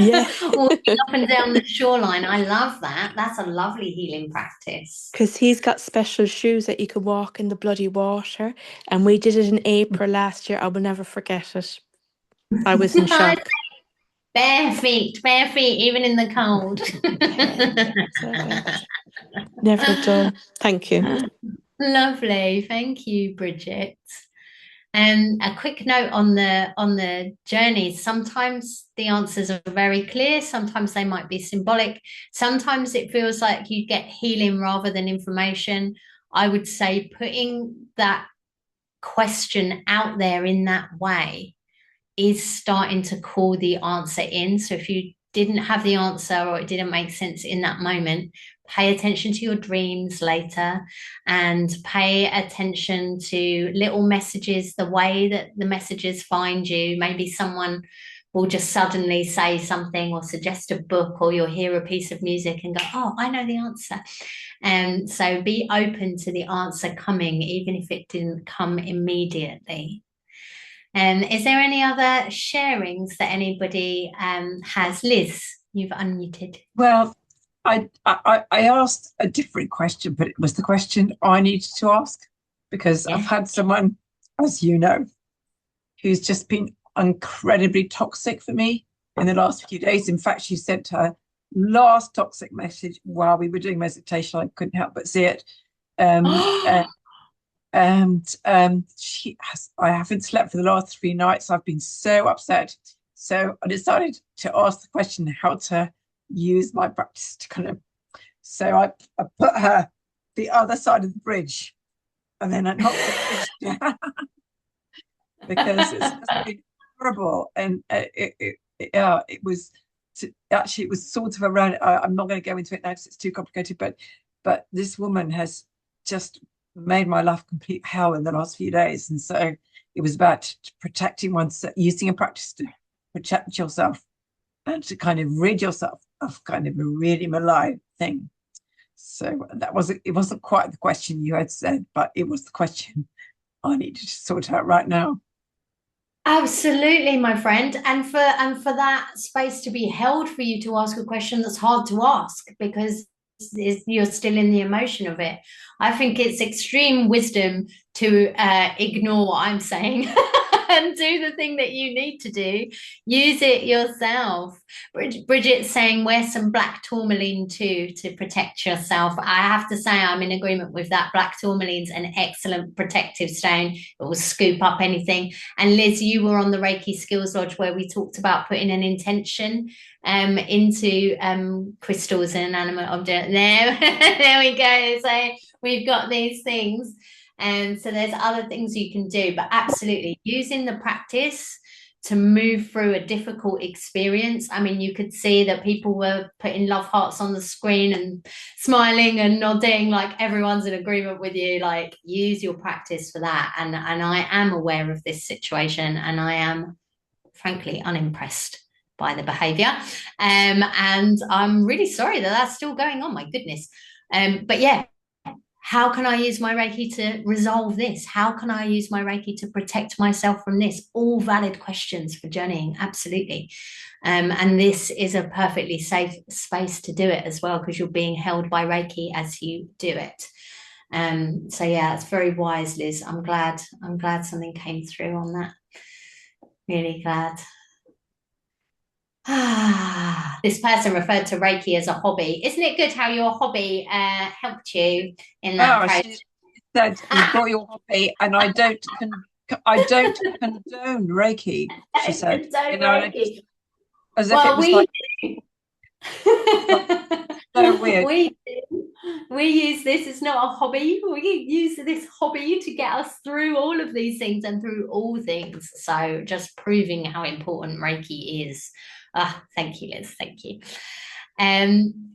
Yeah. Walking up and down the shoreline. I love that. That's a lovely healing practice. Because he's got special shoes that you can walk in the bloody water. And we did it in April last year. I will never forget it. I was in shock. Bare feet, even in the cold. Never done. Thank you. Lovely. Thank you, Bridget. And a quick note on the journeys. Sometimes the answers are very clear. Sometimes they might be symbolic. Sometimes it feels like you get healing rather than information. I would say putting that question out there in that way is starting to call the answer in. So if you didn't have the answer or it didn't make sense in that moment, pay attention to your dreams later and pay attention to little messages, the way that the messages find you. Maybe someone will just suddenly say something or suggest a book, or you'll hear a piece of music and go, oh, I know the answer. And so be open to the answer coming, even if it didn't come immediately. Is there any other sharings that anybody has? Liz, you've unmuted. Well, I asked a different question, but it was the question I needed to ask, because I've had someone, as you know, who's just been incredibly toxic for me in the last few days. In fact, she sent her last toxic message while we were doing meditation. I couldn't help but see it. She has, I haven't slept for the last 3 nights. I've been so upset. So I decided to ask the question how to use my practice to kind of, so I put her the other side of the bridge, and then I knocked the bridge down because it's just been horrible. And it was actually, it was sort of around, I'm not going to go into it now because it's too complicated, but this woman has just made my life complete hell in the last few days. And so it was about protecting oneself, using a practice to protect yourself and to kind of rid yourself of kind of a really malign thing. So that wasn't, it wasn't quite the question you had said, but it was the question I needed to sort out right now. Absolutely, my friend. And for that space to be held for you to ask a question that's hard to ask because you're still in the emotion of it. I think it's extreme wisdom to ignore what I'm saying and do the thing that you need to do. Use it yourself. Bridget's saying wear some black tourmaline too to protect yourself. I have to say I'm in agreement with that. Black tourmaline's an excellent protective stone. It will scoop up anything. And Liz, you were on the Reiki Skills Lodge where we talked about putting an intention into crystals and inanimate objects. There we go. So we've got these things. And so there's other things you can do, but absolutely using the practice to move through a difficult experience. I mean, you could see that people were putting love hearts on the screen and smiling and nodding, like everyone's in agreement with you. Like, use your practice for that. And I am aware of this situation, and I am frankly unimpressed by the behavior. And I'm really sorry that that's still going on, my goodness. But yeah, how can I use my Reiki to resolve this? How can I use my Reiki to protect myself from this? All valid questions for journeying, absolutely. And this is a perfectly safe space to do it as well, because you're being held by Reiki as you do it. So yeah, it's very wise, Liz. I'm glad something came through on that. Really glad. This person referred to Reiki as a hobby. Isn't it good how your hobby helped you in that process? She said you've got your hobby, and I don't condone Reiki. She said, you know, Reiki. As if it was like so weird. We use this. It's not a hobby. We use this hobby to get us through all of these things and through all things. So just proving how important Reiki is. Thank you, Liz. Thank you.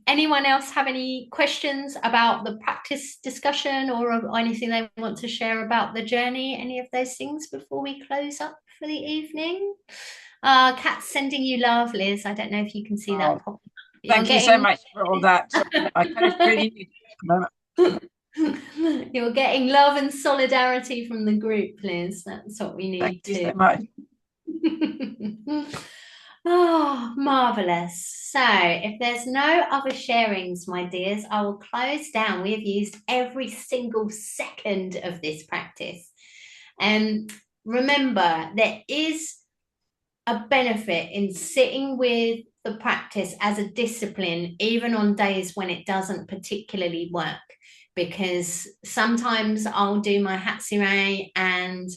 Anyone else have any questions about the practice discussion or anything they want to share about the journey? Any of those things before we close up for the evening? Kat's sending you love, Liz. I don't know if you can see that popping up. Thank you so much for all that. I kind of really need it. You're getting love and solidarity from the group, Liz. That's what we need. Thank you so much. Oh, marvellous. So if there's no other sharings, my dears, I will close down. We have used every single second of this practice. And remember, there is a benefit in sitting with the practice as a discipline, even on days when it doesn't particularly work. Because sometimes I'll do my Hatsune and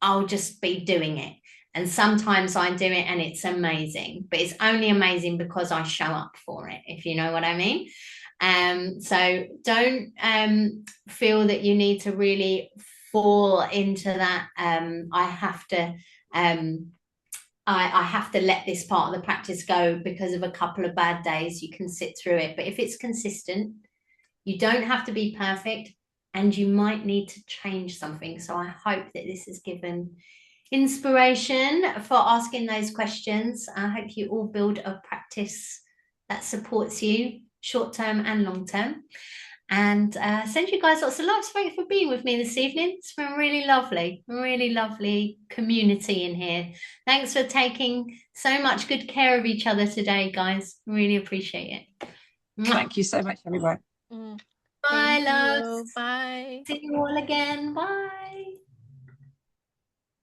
I'll just be doing it. And sometimes I do it and it's amazing, but it's only amazing because I show up for it, if you know what I mean. So don't feel that you need to really fall into that. I have to let this part of the practice go because of a couple of bad days. You can sit through it, but if it's consistent, you don't have to be perfect, and you might need to change something. So I hope that this has given inspiration for asking those questions. I hope you all build a practice that supports you short term and long term. And send you guys lots of love. Thank you for being with me this evening. It's been really lovely community in here. Thanks for taking so much good care of each other today, guys. Really appreciate it. Thank you so much, everyone. Bye, Thank you. loves. Bye. See you all again. Bye.